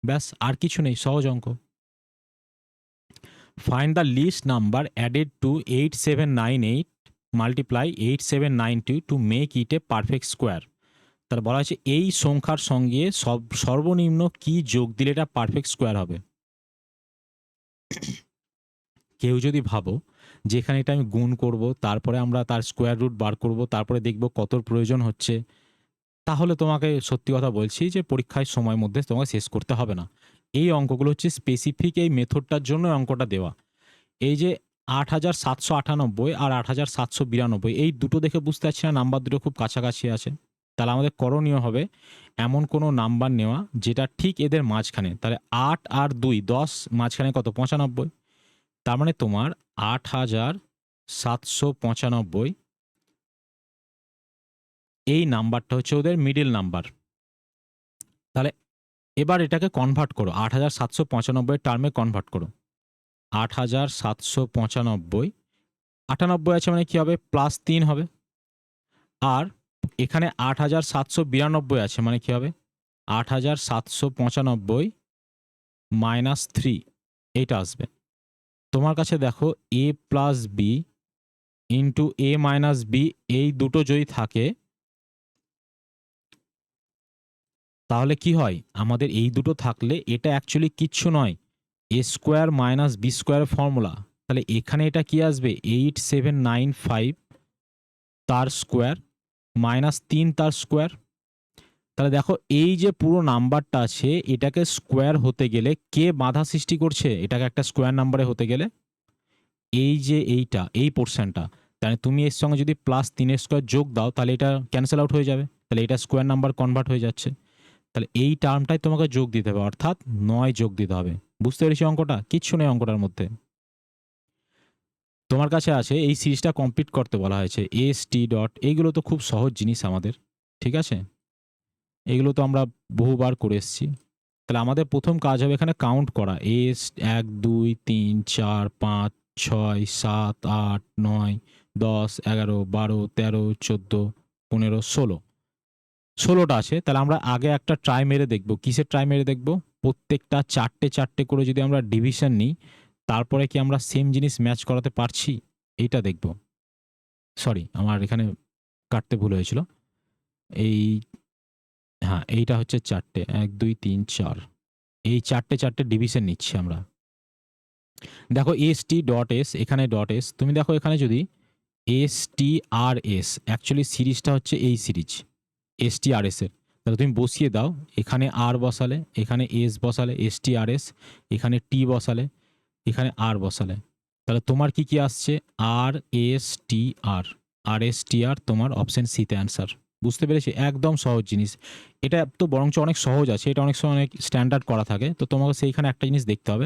ব্যাস, আর কিছু নেই, সহজ অঙ্ক। Find the least number added to 8798 multiply 8792 to make it a perfect square. তার বলা হয়েছে এই সংখ্যার সঙ্গে সর্বনিম্ন কি যোগ দিলে এটা পারফেক্ট স্কোয়ার হবে। কেউ যদি ভাবো যেখানে এটা আমি গুণ করব, তারপরে আমরা তার স্কোয়ার রুট বার করব, তারপরে দেখব কতর প্রয়োজন হচ্ছে, তাহলে তোমাকে সত্যি কথা বলছি যে পরীক্ষায় সময়ের মধ্যে তোমাকে শেষ করতে হবে না। এই অঙ্কগুলো হচ্ছে স্পেসিফিক এই মেথডটার জন্য অঙ্কটা দেওয়া। এই যে 8798 আর 8792, এই দুটো দেখে বুঝতে পারছি না নাম্বার দুটো খুব কাছাকাছি আছে। তাহলে আমাদের করণীয় হবে এমন কোনো নাম্বার নেওয়া যেটা ঠিক এদের মাঝখানে। তাহলে 8 আর 2 10 মাঝখানে কত, 95। তার মানে তোমার 795 এই নাম্বারটা হচ্ছে ওদের মিডল নাম্বার। তাহলে এবার এটাকে কনভার্ট করো, 8795 টার্মে কনভার্ট করো। 8795, 98 আছে মানে কি হবে, +3 হবে। আর এখানে 8792 আছে মানে কি হবে, 8795 -3 এইটা আসবে। তোমার কাছে দেখো a plus B into a minus B এই দুটো যদি থাকে তাহলে কি হয়, আমাদের এই দুটো থাকলে এটা অ্যাকচুয়ালি কিচ্ছু নয়, a square minus b square formula. তাহলে এখানে এটা কি আসবে, 8795 তার স্কোয়ার -3 তার স্কোয়ার। তাহলে দেখো এই যে পুরো নাম্বারটা আছে এটাকে স্কোয়ার হতে গেলে কে বাধা সৃষ্টি করছে, এটাকে একটা স্কোয়ার নাম্বারে হতে গেলে এই যে এইটা, এই পোর্শনটা। তাহলে তুমি এর সঙ্গে যদি +3 স্কোয়ার যোগ দাও তাহলে এটা ক্যান্সেল আউট হয়ে যাবে, তাহলে এটা স্কোয়ার নাম্বার কনভার্ট হয়ে যাচ্ছে। তাহলে এই টার্মটাই তোমাকে যোগ দিতে হবে, অর্থাৎ 9 যোগ দিতে হবে। বুঝতে পেরেছি অঙ্কটা? কিচ্ছু নেই অঙ্কটার মধ্যে। তোমার কাছে আছে এই সিরিজটা কমপ্লিট করতে বলা হয়েছে এস টি ডট, এইগুলো তো খুব সহজ জিনিস আমাদের, ঠিক আছে, এগুলো তো আমরা বহুবার করে এসেছি। তাহলে আমাদের প্রথম কাজ হবে এখানে কাউন্ট করা, এস 1 2 3 4 5 6 7 8 9 10 11 12 13 14 15 16, 16টা আছে। তাহলে আমরা আগে একটা ট্রাই মেরে দেখবো। কিসের ট্রাই মেরে দেখবো, প্রত্যেকটা 4টে 4টে করে যদি আমরা ডিভিশন নিই তারপরে কি আমরা সেম জিনিস ম্যাচ করাতে পারছি, এইটা দেখব। সরি, আমার এখানে কাটতে ভুল হয়েছিল। এই হ্যাঁ, এইটা হচ্ছে 4টে, 1 2 3 4, এই 4টে 4টে ডিভিশন নিচ্ছি আমরা। দেখো এস টি ডট এস, এখানে ডট এস, তুমি দেখো এখানে যদি এস টি আর এস, অ্যাকচুয়ালি সিরিজটা হচ্ছে এই সিরিজ এস টি আর এস এর। তাহলে তুমি বসিয়ে দাও, এখানে আর বসালে, এখানে এস বসালে, এস টি আর এস, এখানে টি বসালে, এখানে আর বসালে, তাহলে তোমার কি কি আসছে, আর এস টি আর, আর এস টি আর তোমার অপশন সিতে অ্যান্সার। বুঝতে পেরেছি? একদম সহজ জিনিস। এটা তো বরঞ্চ অনেক সহজ আছে, এটা অনেক সময় অনেক স্ট্যান্ডার্ড করা থাকে। তো তোমাকে সেইখানে একটা জিনিস দেখতে হবে,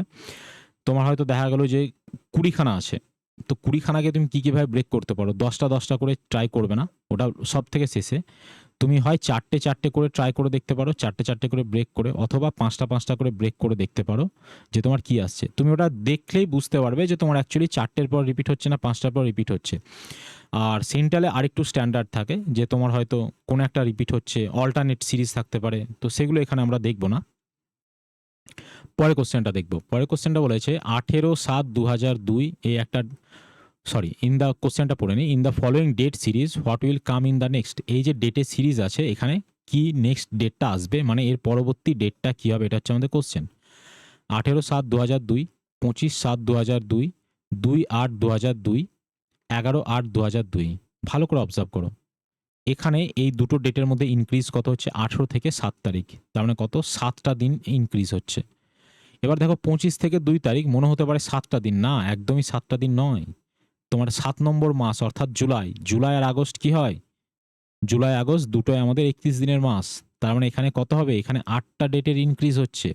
তোমার হয়তো দেখা গেল যে 20খানা আছে, তো 20খানাকে তুমি কী কীভাবে ব্রেক করতে পারো, 10টা 10টা করে ট্রাই করবে না, ওটা সব থেকে শেষে। তুমি হয় 4টে 4টে করে ট্রাই করে দেখতে পারো, 4টে 4টে করে ব্রেক করে, অথবা 5টা 5টা করে ব্রেক করে দেখতে পারো যে তোমার কি আসছে। তুমি ওটা দেখলেই বুঝতে পারবে যে তোমার অ্যাকচুয়ালি 4টের পর রিপিট হচ্ছে না 5টার পর রিপিট হচ্ছে। আর সেন্ট্রালে আরেকটু স্ট্যান্ডার্ড থাকে যে তোমার হয়তো কোনো একটা রিপিট হচ্ছে, অল্টারনেট সিরিজ থাকতে পারে, তো সেগুলো এখানে আমরা দেখবো না। পরের কোশ্চেনটা দেখবো। পরের কোশ্চেনটা বলেছে 18/7/2002 এই একটা, সরি, ইন দ্য কোশ্চেনটা পড়ে নি, in the following date series what will come in the next. এই যে ডেটের সিরিজ আছে এখানে কি নেক্সট ডেটটা আসবে, মানে এর পরবর্তী ডেটটা কী হবে, এটা হচ্ছে আমাদের কোশ্চেন। 18/7/2002, 25/7/2002, 2/8/2002, 11/8/2002। ভালো করে অবজার্ভ করো, এখানে এই দুটো ডেটের মধ্যে ইনক্রিজ কত হচ্ছে, 18 থেকে 7 তারিখ, তার মানে কত, 7টা দিন ইনক্রিজ হচ্ছে। এবার দেখো 25 থেকে 2 তারিখ, মনে হতে পারে 7টা দিন, না, একদমই 7টা দিন নয়। তোমার 7 নম্বর মাস অর্থাৎ জুলাই, জুলাই আর আগস্ট কি হয়, জুলাই আগস্ট দুটোই আমাদের 31 দিনের মাস। তার মানে এখানে কত হবে, এখানে 8টা ডেটের ইনক্রিজ হচ্ছে।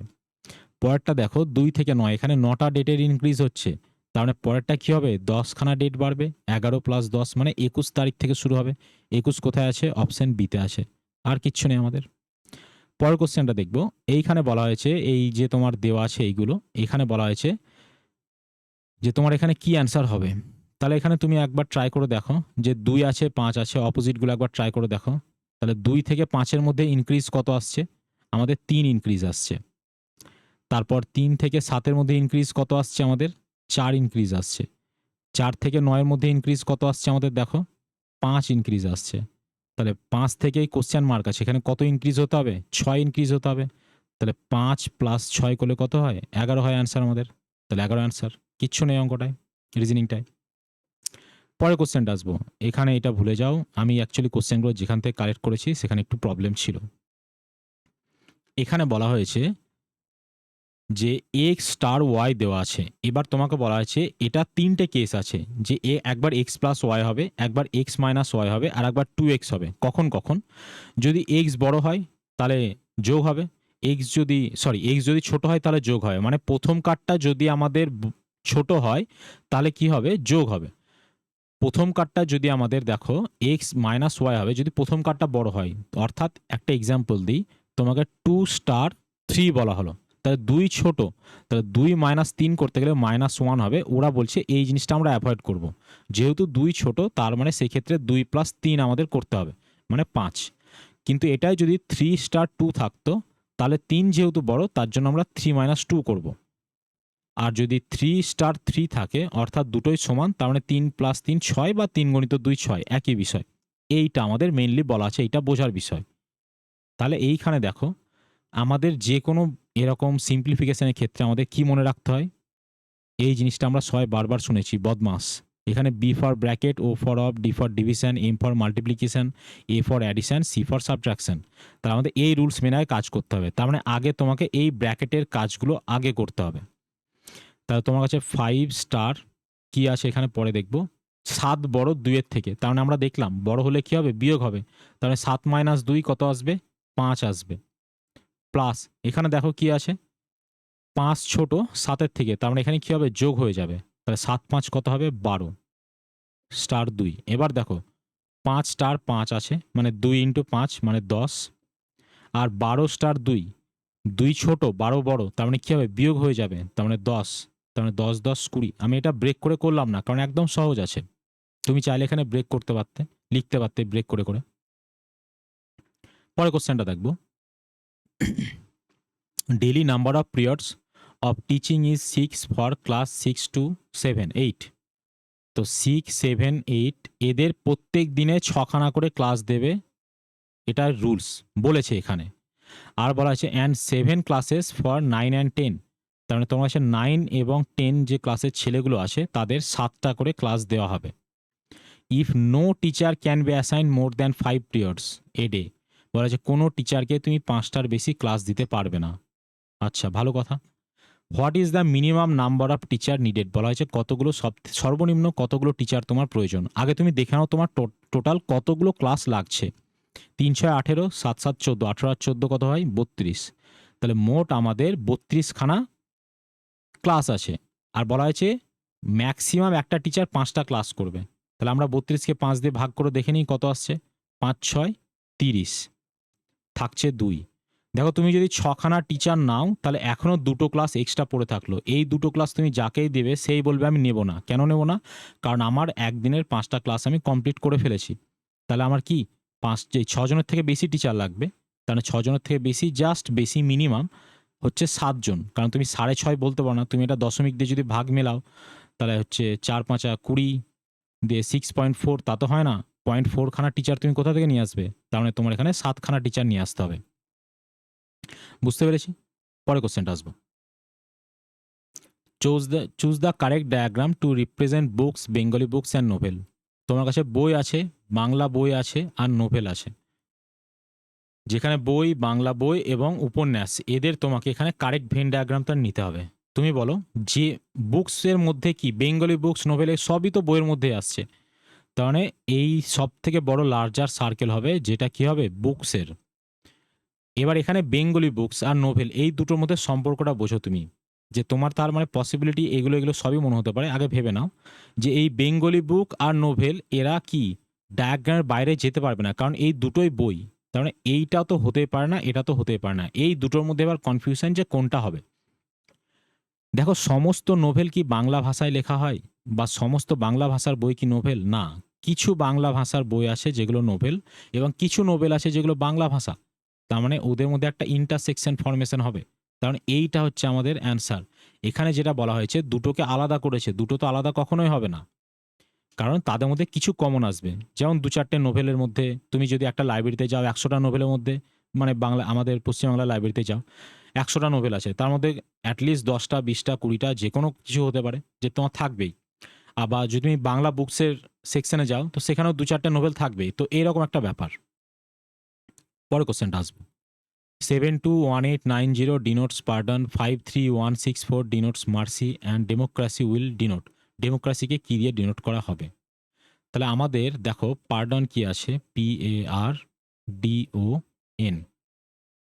পরেরটা দেখো 2 থেকে 9, এখানে 9টা ডেটের ইনক্রিজ হচ্ছে। তার মানে পরেরটা কি হবে, 10খানা ডেট বাড়বে, 11 + 10 মানে 21 তারিখ থেকে শুরু হবে। 21 কোথায় আছে, অপশন বিতে আছে। আর কিচ্ছু নেই আমাদের। পরের কোশ্চেনটা দেখব। এইখানে বলা হয়েছে এই যে তোমার দেওয়া আছে এইগুলো, এখানে বলা হয়েছে যে তোমার এখানে কি অ্যান্সার হবে। তাহলে এখানে তুমি একবার ট্রাই করে দেখো যে 2 আছে 5 আছে, অপোজিটগুলো একবার ট্রাই করে দেখো। তাহলে 2 থেকে 5-এর মধ্যে ইনক্রিজ কত আসছে, আমাদের 3 ইনক্রিজ আসছে। তারপর 3 থেকে 7-এর মধ্যে ইনক্রিজ কত আসছে, আমাদের 4 ইনক্রিজ আসছে। 4 থেকে 9-এর মধ্যে ইনক্রিজ কত আসছে আমাদের, দেখো 5 ইনক্রিজ আসছে। তাহলে 5 থেকে এই কোশ্চেন মার্ক আছে, এখানে কত ইনক্রিজ হতে হবে, 6 ইনক্রিজ হতে হবে। তাহলে 5 + 6 করলে কত হয়, 11 হয় অ্যান্সার আমাদের। তাহলে 11 অ্যান্সার, কিচ্ছু নেই অঙ্কটায়, রিজনিংটায়। পরের কোশ্চেনটা আসবো, এখানে এটা ভুলে যাও, আমি অ্যাকচুয়ালি কোশ্চেনগুলো যেখান থেকে কালেক্ট করেছি সেখানে একটু প্রবলেম ছিল। এখানে বলা হয়েছে যে এক্স স্টার ওয়াই দেওয়া আছে। এবার তোমাকে বলা হয়েছে এটা 3টে কেস আছে, যে একবার এক্স প্লাস ওয়াই হবে, একবার এক্স মাইনাস ওয়াই হবে, আর একবার 2x হবে। কখন কখন, যদি এক্স বড় হয় তাহলে যোগ হবে, এক্স যদি ছোট হয় তাহলে যোগ হয়। মানে প্রথম কার্ডটা যদি আমাদের ছোট হয় তাহলে কি হবে, যোগ হবে। প্রথম কার্ডটা যদি আমাদের দেখো এক্স মাইনাস ওয়াই হবে, যদি প্রথম কার্ডটা বড় হয়, অর্থাৎ একটা এক্সাম্পল দিই, তোমাকে 2*3 বলা হলো, তাহলে 2 ছোট, তাহলে 2 - 3 করতে গেলে -1 হবে। ওরা বলছে এই জিনিসটা আমরা অ্যাভয়েড করব, যেহেতু 2 ছোট তার মানে সেই ক্ষেত্রে 2 + 3 আমাদের করতে হবে, মানে 5। কিন্তু এটাই যদি 3*2 থাকতো, তাহলে 3 যেহেতু বড় তার জন্য আমরা 3 - 2 করব। আর যদি 3*3 থাকে, অর্থাৎ দুটোই সমান, তার মানে 3 + 3 6, বা 3 × 2 6, একই বিষয়। এইটা আমাদের মেইনলি বলা আছে, এইটা বোঝার বিষয়। তাহলে এইখানে দেখো আমাদের যে কোনো এরকম সিম্পলিফিকেশনের ক্ষেত্রে আমাদের কি মনে রাখতে হয়, এই জিনিসটা আমরা সবাই বারবার শুনেছি, বদমাস। এখানে B for bracket, O for of, D for division, M for multiplication, A for addition, C for subtraction. তার আমাদের এই রুলস মেনে কাজ করতে হবে। তার মানে আগে তোমাকে এই ব্র্যাকেটের কাজগুলো আগে করতে হবে। তাহলে তোমার কাছে 5* কি আছে এখানে পরে দেখব, 7 বড় 2 এর থেকে, তার মানে আমরা দেখলাম বড় হলে কি হবে, বিয়োগ হবে। তাহলে 7 - 2 কত আসবে, 5 আসবে। প্লাস এখানে দেখো কি আছে, 5 ছোট 7-এর থেকে, তার মানে এখানে কি হবে, যোগ হয়ে যাবে। তাহলে 7 5 কত হবে, 12*2। এবার দেখো 5*5 আছে, মানে 2 × 5 মানে 10। আর 12*2, 2 ছোট 12 বড়, তার মানে কি হবে, বিয়োগ হয়ে যাবে, তার মানে 10। তার মানে 10 10 20। আমি এটা ব্রেক করে করলাম না, কারণ একদম সহজ আছে। তুমি চাইলে এখানে ব্রেক করতে পারতে, লিখতে পারতে ব্রেক করে করে। পরে কোশ্চেনটা দেখবো, daily number of periods of teaching is 6 for class 6 to 7 8। তো 6 7 8 এদের প্রত্যেক দিনে 6খানা করে ক্লাস দেবে, এটা রুলস বলেছে এখানে। আর বলা আছে অ্যান্ড 7 ক্লাসেস ফর 9 and 10। তার মানে তোমার কাছে 9 এবং 10 যে ক্লাসের ছেলেগুলো আছে তাদের 7টা করে ক্লাস দেওয়া হবে। If no teacher can be assign more than 5 periods a day. বলা আছে কোনো টিচারকে তুমি 5টার বেশি ক্লাস দিতে পারবে না। আচ্ছা, ভালো কথা। What is the minimum number of teacher needed, বলা হয়েছে কতগুলো সর্বনিম্ন কতগুলো টিচার তোমার প্রয়োজন। আগে তুমি দেখে নাও তোমার টোটাল কতগুলো ক্লাস লাগছে। 3 6 18, 7 7 14, 18 আর 14 কত হয়, 32। তাহলে মোট আমাদের 32খানা ক্লাস আছে। আর বলা হয়েছে ম্যাক্সিমাম একটা টিচার 5টা ক্লাস করবে। তাহলে আমরা 32কে 5 দিয়ে ভাগ করে দেখে নিই কত আসছে, 5 6 30, থাকছে 2। দেখো তুমি যদি 6খানা টিচার নাও, তাহলে এখনও 2টো ক্লাস এক্সট্রা পড়ে থাকলো। এই 2টো ক্লাস তুমি যাকেই দেবে সেই বলবে আমি নেব না। কেন নেব না, কারণ আমার একদিনের 5টা ক্লাস আমি কমপ্লিট করে ফেলেছি। তাহলে আমার কি 6জনের থেকে বেশি টিচার লাগবে। তাহলে 6জনের থেকে বেশি, জাস্ট বেশি মিনিমাম হচ্ছে 7জন। কারণ তুমি 6.5 বলতে পারো না, তুমি এটা দশমিক দিয়ে যদি ভাগ মেলাও, তাহলে হচ্ছে 4 5 20 দিয়ে 6.4, তা তো হয় না। 0.4খানা টিচার তুমি কোথা থেকে নিয়ে আসবে, তার মানে তোমার এখানে 7খানা টিচার নিয়ে আসতে হবে। বুঝতে পেরেছি। পরে কোশ্চেনটা আসবো, choose the correct diagram two represent books, Bengali books and novel. তোমার কাছে বই আছে, বাংলা বই আছে আর নোভেল আছে। যেখানে বই, বাংলা বই এবং উপন্যাস, এদের তোমাকে এখানে কারেক্ট ভেন ডায়াগ্রামটা নিতে হবে। তুমি বলো যে বুকসের মধ্যে কি, বেঙ্গলি বুকস, নোভেল, সবই তো বইয়ের মধ্যে আসছে। তার মানে এই সব থেকে বড় লার্জার সার্কেল হবে, যেটা কি হবে, বুকসের। এবার এখানে বেঙ্গলি বুকস আর নোভেল, এই দুটোর মধ্যে সম্পর্কটা বোঝো তুমি, যে তোমার তার মানে পসিবিলিটি এগুলো সবই মনে হতে পারে। আগে ভেবে নাও যে এই বেঙ্গলি বুক আর নোভেল এরা কি ডায়াগ্রামের বাইরে যেতে পারবে না, কারণ এই দুটোই বই। তার মানে এইটা তো হতেই পারে না, এটা তো হতেই পারে না। এই দুটোর মধ্যে এবার কনফিউশন যে কোনটা হবে। দেখো সমস্ত নোভেল কি বাংলা ভাষায় লেখা হয়, বা সমস্ত বাংলা ভাষার বই কি নোভেল না। কিছু বাংলা ভাষার বই আছে যেগুলো নোভেল, এবং কিছু নোভেল আছে যেগুলো বাংলা ভাষা। তার মানে ওদের মধ্যে একটা ইন্টারসেকশন ফরমেশন হবে। কারণ এইটা হচ্ছে আমাদের অ্যান্সার। এখানে যেটা বলা হয়েছে দুটোকে আলাদা করেছে, দুটো তো আলাদা কখনোই হবে না, কারণ তাদের মধ্যে কিছু কমন আসবে। যেমন 2 4টে নোভেলের মধ্যে তুমি যদি একটা লাইব্রেরিতে যাও, 100টা নোভেলের মধ্যে, মানে বাংলা আমাদের পশ্চিমবাংলা লাইব্রেরিতে যাও, 100টা নোভেল আছে, তার মধ্যে অ্যাটলিস্ট 10টা 20টা 20টা যে কোনো কিছু হতে পারে, যে তোমার থাকবেই। আবার যদি তুমি বাংলা বুকসের সেকশনে যাও, তো সেখানেও 2 4টে নোভেল থাকবেই। তো এইরকম একটা ব্যাপার। পরে কোশ্চেনটা আসবো, 721890 denotes pardon, 53164 denotes mercy, and democracy will denote। ডেমোক্রাসিকে কি দিয়ে ডিনোট করা হবে? তাহলে আমাদের দেখো পার্ডন কি আছে, PARDON।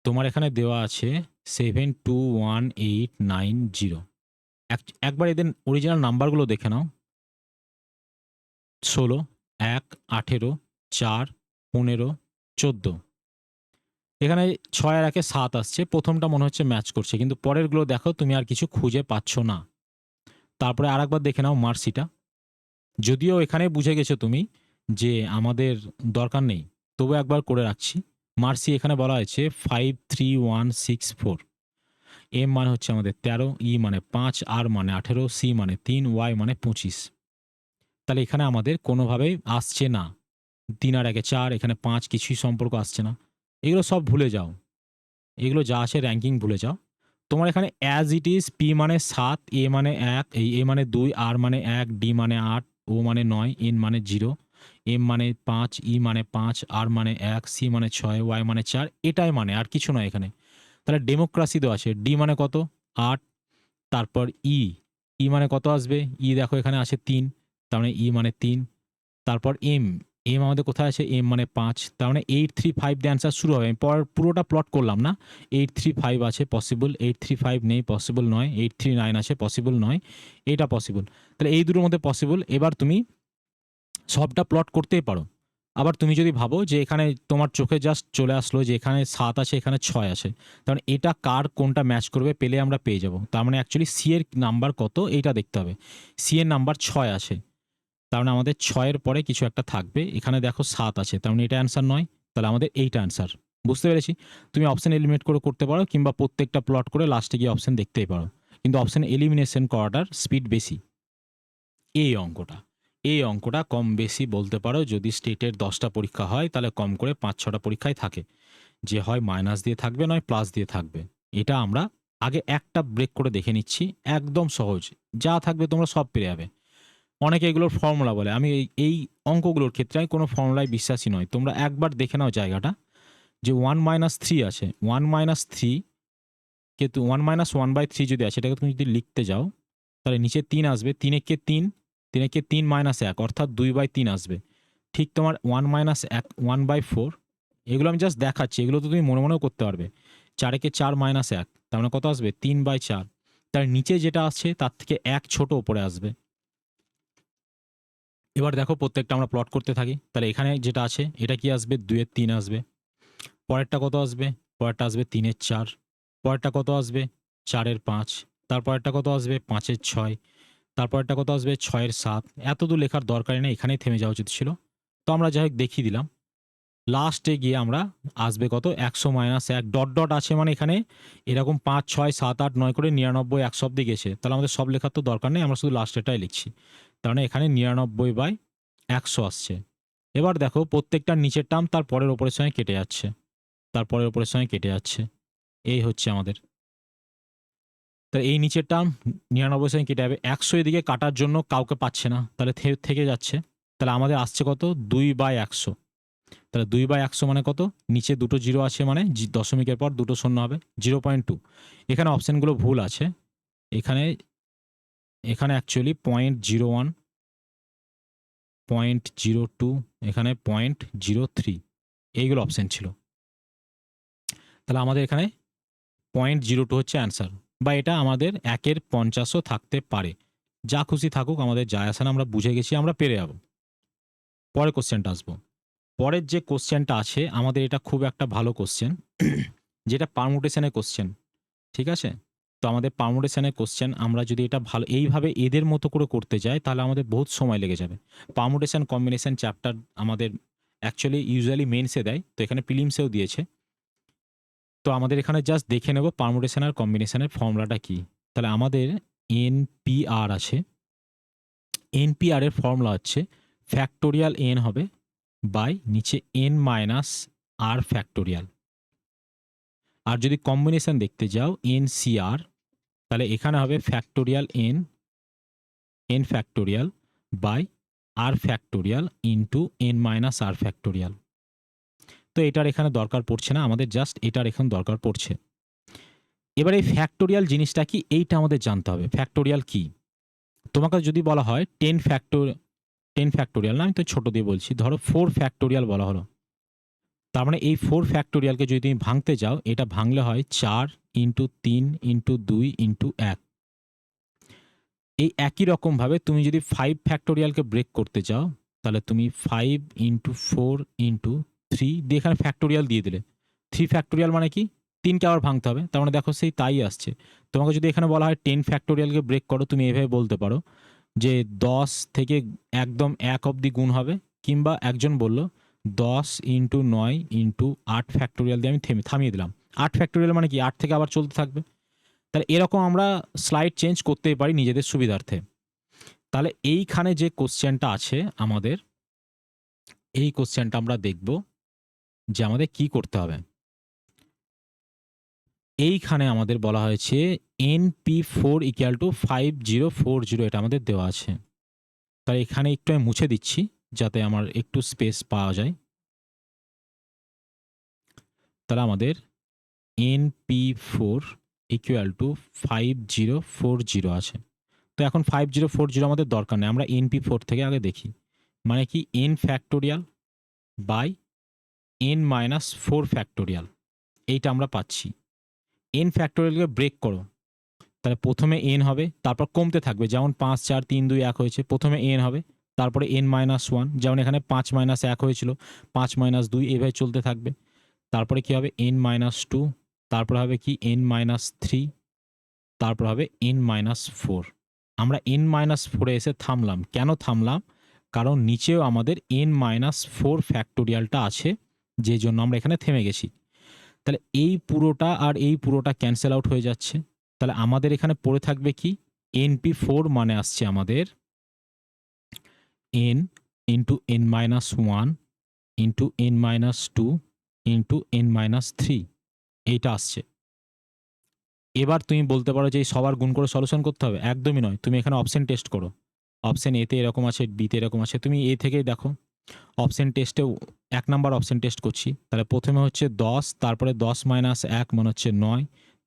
তোমার এখানে দেওয়া আছে 721890। একবার এদের অরিজিনাল নাম্বারগুলো দেখে নাও। 16, 1, 18, 4, 15, 14। এখানে 6 আর 1 এ 7 আসছে। প্রথমটা মনে হচ্ছে ম্যাচ করছে, কিন্তু পরেরগুলো দেখো তুমি আর কিছু খুঁজে পাচ্ছ না। তারপরে আরেকবার দেখে নাও মার্সিটা। যদিও এখানে বুঝে গেছো তুমি যে আমাদের দরকার নেই, তবু একবার করে রাখছি। মার্সি এখানে বলা হয়েছে 53164। এম মানে হচ্ছে আমাদের 13, ই মানে 5, আর মানে 18, সি মানে 3, ওয়াই মানে 25। তাহলে এখানে আমাদের কোনোভাবেই আসছে না 3 আর 1 এ 4, এখানে 5, কিছুই সম্পর্ক আসছে না। এগুলো সব ভুলে যাও, এগুলো যা আছে র্যাঙ্কিং ভুলে যাও। তোমার এখানে অ্যাজ ইট ইজ পি মানে 7, এ মানে 1, এই এ মানে 2, আর মানে 1, ডি মানে 8, ও মানে 9, এন মানে 0, এম মানে 5, ই মানে 5, আর মানে 1, সি মানে 6, ওয়াই মানে 4। এটাই মানে, আর কিছু নয় এখানে। তাহলে ডেমোক্রাসি দেওয়া আছে, ডি মানে কত 8, তারপর ই, ই মানে কত আসবে, ই দেখো এখানে আছে 3, তার মানে ই মানে 3। তারপর এম, এম আমাদের কোথায় আছে, এম মানে 5, তার মানে 835 দিয়ে অ্যান্সার শুরু হবে। আমি পুরোটা প্লট করলাম না। 835 আছে পসিবল, 835 নেই পসিবল নয়, 839 আছে পসিবল নয়, এটা পসিবল। তাহলে এই দুটোর মধ্যে পসিবল। এবার তুমি সবটা প্লট করতেই পারো। আবার তুমি যদি ভাবো যে এখানে তোমার চোখে জাস্ট চলে আসলো যে এখানে 7 আছে, এখানে 6 আছে, তার মানে এটা কার কোনটা ম্যাচ করবে পেলে আমরা পেয়ে যাব। তার মানে অ্যাকচুয়ালি সি এর নাম্বার কত এইটা দেখতে হবে। সি এর নাম্বার 6 আছে, তার মানে আমাদের 6 এর পরে কিছু একটা থাকবে। এখানে দেখো 7 আছে, তার মানে এটা অ্যান্সার নয়, তাহলে আমাদের এইটা অ্যান্সার। বুঝতে পেরেছি? তুমি অপশন এলিমিনেট করে করতে পারো, কিংবা প্রত্যেকটা প্লট করে লাস্টে গিয়ে অপশন দেখতেই পারো, কিন্তু অপশন এলিমিনেশন করাটার স্পিড বেশি। এই অঙ্কটা, এই অঙ্কটা কম বেশি বলতে পারো। যদি স্টেটের 10টা পরীক্ষা হয় তাহলে কম করে 5-6টা পরীক্ষায় থাকে, যে হয় মাইনাস দিয়ে থাকবে নয় প্লাস দিয়ে থাকবে। এটা আমরা আগে একটা ব্রেক করে দেখে নিচ্ছি, একদম সহজ, যা থাকবে তোমরা সব পেরে যাবে। অনেকে এগুলোর ফর্মুলা বলে, আমি এই অঙ্কগুলোর ক্ষেত্রে আমি কোনো ফর্মুলায় বিশ্বাসী নয়। তোমরা একবার দেখে নাও জায়গাটা, যে 1-3 আছে, 1-3 কিন্তু 1-1/3 যদি আছে, এটাকে তুমি যদি লিখতে যাও তাহলে নিচে 3 আসবে, 3 একে 3, 3 একে 3 - 1, অর্থাৎ 2/3 আসবে। ঠিক তোমার 1-1, 1/4। এগুলো আমি জাস্ট দেখাচ্ছি, এগুলো তো তুমি মনে মনেও করতে পারবে। 4 একে 4 - 1, তার মানে কত আসবে 3/4। তার নিচে যেটা আসছে তার থেকে 1 ছোট ওপরে আসবে। এবার দেখো প্রত্যেকটা আমরা প্লট করতে থাকি। তাহলে এখানে যেটা আছে এটা কি আসবে, 2-এর 3 আসবে। পরেরটা কত আসবে, পরেরটা আসবে 3-এর 4। পরেরটা কত আসবে, 4-এর 5। তারপরেরটা কত আসবে, 5-এর 6। তারপরেরটা কত আসবে, 6-এর 7। এত দূর লেখার দরকারই নেই, এখানেই থেমে যাওয়া উচিত ছিল। তো আমরা যাই হোক দেখিয়ে দিলাম। লাস্টে গিয়ে আমরা আসবে কত, 100-1, ডট ডট আছে মানে এখানে এরকম 5, 6, 7, 8, 9 করে 99, 100 অব্দি গেছে। তাহলে আমাদের সব লেখার তো দরকার নেই, আমরা শুধু লাস্টেরটাই লিখছি। তার মানে এখানে 99/100 আসছে। এবার দেখো প্রত্যেকটার নিচের টার্ম তার পরের ওপরের সঙ্গে কেটে যাচ্ছে, তার পরের ওপরের সঙ্গে কেটে যাচ্ছে। এই হচ্ছে আমাদের। তা এই নিচের টার্ম 99 সঙ্গে কেটে যাবে, 100 এদিকে কাটার জন্য কাউকে পাচ্ছে না, তাহলে থেকে যাচ্ছে। তাহলে আমাদের আসছে কত, 2/100। তাহলে 2/100 মানে কত, নিচে দুটো জিরো আছে মানে দশমিকের পর দুটো শূন্য হবে, 0.2। এখানে অপশানগুলো ভুল আছে, এখানে এখানে অ্যাকচুয়ালি 0.01, 0.02, এখানে 0.03, এইগুলো অপশান ছিল। তাহলে আমাদের এখানে 0.02 হচ্ছে অ্যান্সার, বা এটা আমাদের 1-এর 50ও থাকতে পারে। যা খুশি থাকুক, আমাদের যায় আসে না, আমরা বুঝে গেছি, আমরা পেরে যাব। পরের কোশ্চেনটা আসবো। পরের যে কোশ্চেনটা আছে আমাদের, এটা খুব একটা ভালো কোশ্চেন, যেটা পারমুটেশনের কোশ্চেন। ঠিক আছে? তো আমাদের পারমুটেশনের কোশ্চেন, আমরা যদি এটা ভালো এইভাবে এদের মতো করে করতে যাই তাহলে আমাদের বহুত সময় লেগে যাবে। পারমুটেশন কম্বিনেশন চ্যাপ্টার আমাদের অ্যাকচুয়ালি ইউজুয়ালি মেন্সে দেয়, তো এখানে প্রিলিমসেও দিয়েছে। তো আমাদের এখানে জাস্ট দেখে নেব পারমুটেশন আর কম্বিনেশনের ফর্মুলাটা কি। তাহলে আমাদের এনপিআর আছে, এনপিআর এর ফর্মুলা হচ্ছে ফ্যাক্টোরিয়াল এন হবে বাই নিচে এন মাইনাস আর ফ্যাক্টোরিয়াল। আর যদি কম্বিনেশন দেখতে যাও এনসিআর, তাহলে এখানে হবে factorial N, N factorial by R factorial into N minus R factorial. তো এটার এখানে দরকার পড়ছে না, আমাদের জাস্ট এটার এখন দরকার পড়ছে। এবার এই ফ্যাক্টোরিয়াল জিনিসটা কি, এইটা আমাদের জানতে হবে। ফ্যাক্টোরিয়াল কি, তোমাকে যদি বলা হয় 10 ফ্যাক্টোরিয়াল না, আমি তো ছোট দিয়ে বলছি, ধরো 4 ফ্যাক্টোরিয়াল বলা হলো, তার মানে এই 4 ফ্যাক্টোরিয়ালকে যদি তুমি ভাঙতে যাও, এটা ভাঙলে হয় 4 ইন্টু 3 ইন্টু 2 ইন্টু 1। এই একই রকমভাবে তুমি যদি 5 ফ্যাক্টোরিয়ালকে ব্রেক করতে চাও, তাহলে তুমি 5 ইন্টু 4 ইন্টু 3 দিয়ে এখানে ফ্যাক্টোরিয়াল দিয়ে দিলে। 3 ফ্যাক্টোরিয়াল মানে কি 3কে আবার ভাঙতে হবে, তার মানে দেখো সেই তাই আসছে। তোমাকে যদি এখানে বলা হয় 10 ফ্যাক্টোরিয়ালকে ব্রেক করো, তুমি এভাবে বলতে পারো যে 10 থেকে একদম 1 অবধি গুণ হবে, কিংবা একজন বলল 10 ইন্টু 9 ইন্টু 8 ফ্যাক্টোরিয়াল দিয়ে আমি থামিয়ে দিলাম। 8 ফ্যাক্টোরিয়াল মানে কি 8 থেকে আবার চলতে থাকবে। তাহলে এরকম আমরা স্লাইড চেঞ্জ করতেই পারি নিজেদের সুবিধার্থে। তাহলে এইখানে যে কোশ্চেনটা আছে আমাদের, এই কোশ্চেনটা আমরা দেখব যে আমাদের কি করতে হবে। এইখানে আমাদের বলা হয়েছে NP4 ইকুয়াল টু 5040, এটা আমাদের দেওয়া আছে। তাই এখানে একটু আমি মুছে দিচ্ছি যাতে আমার একটু স্পেস পাওয়া যায়। তাহলে আমাদের NP4 ইকুয়াল টু 5040 আছে। তো এখন 5040 আমাদের দরকার নেই, আমরা NP4 থেকে আগে দেখি। মানে কি n factorial by n-4 factorial, এইটা আমরা পাচ্ছি। n ফ্যাক্টোরিয়ালকে ব্রেক করো, তাহলে প্রথমে n হবে, তারপর কমতে থাকবে, যেমন 5 4 3 2 1 হয়েছে, প্রথমে n হবে, তারপরে n-1, যেমন এখানে 5 - 1 হয়েছিল, 5 - 2 এভাবে চলতে থাকবে। তারপরে কি হবে n-2, তারপরে হবে কি n-3, তারপর হবে n-4। আমরা n-4 এ এসে থামলাম। কেন থামলাম? কারণ নিচেও আমাদের n-4 ফ্যাক্টোরিয়ালটা আছে, যে জন্য আমরা এখানে থেমে গেছি। তাহলে এই পুরোটা আর এই পুরোটা ক্যান্সেল আউট হয়ে যাচ্ছে। তাহলে আমাদের এখানে পড়ে থাকবে কি NP4 মানে আসছে আমাদের n into n-1 into n-2 into n-3, এইটা আসছে। এবার তুমি বলতে পারো যে এই সবার গুণ করে সলিউশন করতে হবে, একদমই নয়। তুমি এখানে অপশন টেস্ট করো, অপশন এতে এরকম আছে, বিতে এরকম আছে, তুমি এ থেকেই দেখো। অপশন টেস্টেও 1 নাম্বার অপশন টেস্ট করছি। তাহলে প্রথমে হচ্ছে 10, তারপরে 10 - 1 মানে হচ্ছে 9,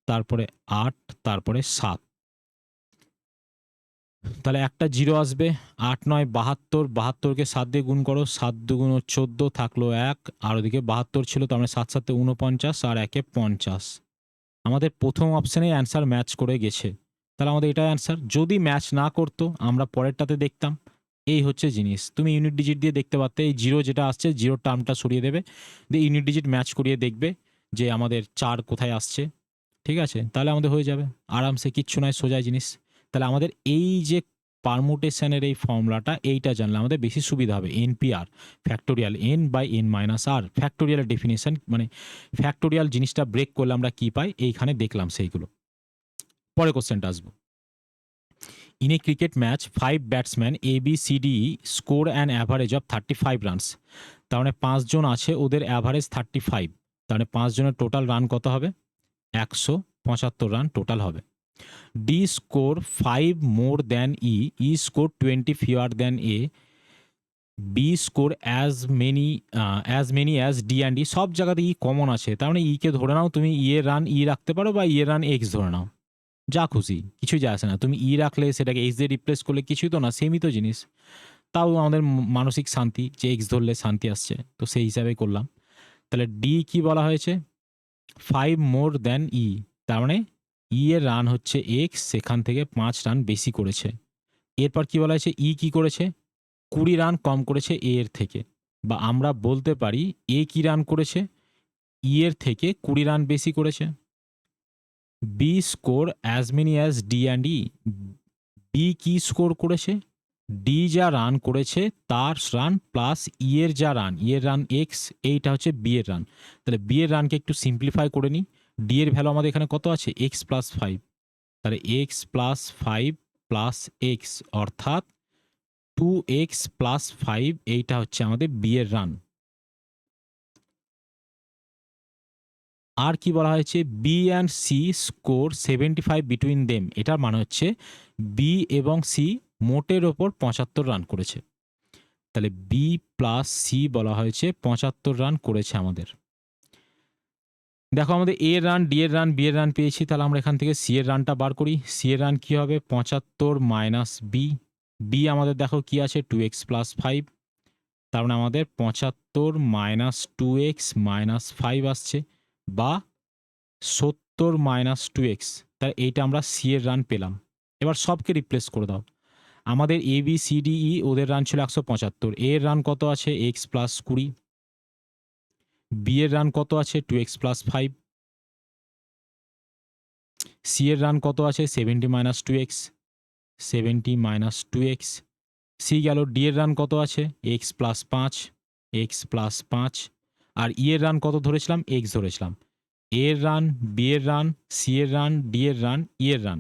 তারপরে 8, তারপরে 7। তাহলে একটা 0 আসবে। 8 9 72, 72কে 7 দিয়ে গুণ করো, 7 2 14, থাকলো 1, আর ওদিকে 72 ছিল, তার মানে 7 7 49 আর 1 50। আমাদের প্রথম অপশানে অ্যান্সার ম্যাচ করে গেছে, তাহলে আমাদের এটাই অ্যান্সার। যদি ম্যাচ না করতো আমরা পরেরটাতে দেখতাম। এই হচ্ছে জিনিস, তুমি ইউনিট ডিজিট দিয়ে দেখতে পারতে, এই 0 যেটা আসছে 0 টার্মটা সরিয়ে দেবে, দিয়ে ইউনিট ডিজিট ম্যাচ করিয়ে দেখবে যে আমাদের 4 কোথায় আসছে। ঠিক আছে, তাহলে আমাদের হয়ে যাবে আরামসে, কিচ্ছু নয়, সোজা জিনিস। তাহলে আমাদের এই যে পারমুটেশনের এই ফর্মুলাটা, এইটা জানলে আমাদের বেশি সুবিধা হবে। NPR ফ্যাক্টোরিয়াল n/n-r ফ্যাক্টোরিয়ালের ডেফিনেশন, মানে ফ্যাক্টোরিয়াল জিনিসটা ব্রেক করলে আমরা কি পাই এইখানে দেখলাম সেইগুলো। পরে কোশ্চেনটা আসবো। In a cricket match 5 batsman ABCDE score an average of 35 runs. তার মানে 5 জন আছে, ওদের অ্যাভারেজ 35, তার মানে 5 জনের টোটাল রান কত হবে? 175 রান টোটাল হবে। D score 5 more than E score 20 fewer than A, B score as many as D and E. সব জায়গাতে ই কমন আছে, তার মানে কে ধরে নাও, তুমি এর রান ই রাখতে পারো বা এর রান এক্স ধরে নাও, যা খুশি, কিছুই যায় আসে না। তুমি ই রাখলে সেটাকে এক্স দিয়ে রিপ্লেস করলে কিছুই তো না, সেমই তো জিনিস। তাও আমাদের মানসিক শান্তি, যে এক্স ধরলে শান্তি আসছে, তো সেই হিসাবে করলাম। তাহলে ডি কি বলা হয়েছে? 5 মোর দ্যান ই, তার মানে ই এর রান হচ্ছে এক্স, সেখান থেকে 5 রান বেশি করেছে। এরপর কি বলা হয়েছে? ই কি করেছে? 20 রান কম করেছে এ এর থেকে, বা আমরা বলতে পারি এ কি রান করেছে? ই এর থেকে 20 রান বেশি করেছে। B score as many as D and E, B কি স্কোর করেছে? ডি যা রান করেছে তার রান প্লাস ই এর যা রান, ই এর রান এক্স, এইটা হচ্ছে বি এর রান। তাহলে বি এর রানকে একটু সিম্পলিফাই করে নিই। ডি এর ভ্যালু আমাদের এখানে কত আছে? এক্স প্লাস 5, তাহলে এক্স প্লাস 5 প্লাস এক্স, অর্থাৎ 2x প্লাস 5, এইটা হচ্ছে আমাদের বি এর রান। আর কি বলা হয়েছে? B and C score 75 between them, এটার মানে হচ্ছে বি এবং সি মোটের ওপর 75 রান করেছে। তাহলে বি প্লাস সি বলা হয়েছে 75 রান করেছে আমাদের। দেখো আমাদের এ রান, ডি এর রান, বি এর রান পেয়েছি, তাহলে আমরা এখান থেকে সি এর রানটা বার করি। সি এর রান কি হবে? 75 মাইনাস বি, বি আমাদের দেখো কি আছে? 2x প্লাস 5, তার মানে আমাদের 75 মাইনাস 2x মাইনাস 5 আসছে, বা 70 মাইনাস 2x। তাই এইটা আমরা সি এর রান পেলাম। এবার সবকে রিপ্লেস করে দাও। আমাদের এ বি সি ডি ই ওদের রান ছিল 175, এর রান কত আছে এক্স প্লাস 20, বি এর রান কত আছে 2x প্লাস 5, সি এর রান কত আছে 70 minus 2x, 70 minus 2x, C গেল। ডি এর রান কত আছে এক্স প্লাস 5, এক্স প্লাস 5, আর ই এর রান কত ধরেছিলাম এক্স ধরেছিলাম। এ এর রান, বি এর রান, সি এর রান, ডি এর রান, ই এর রান,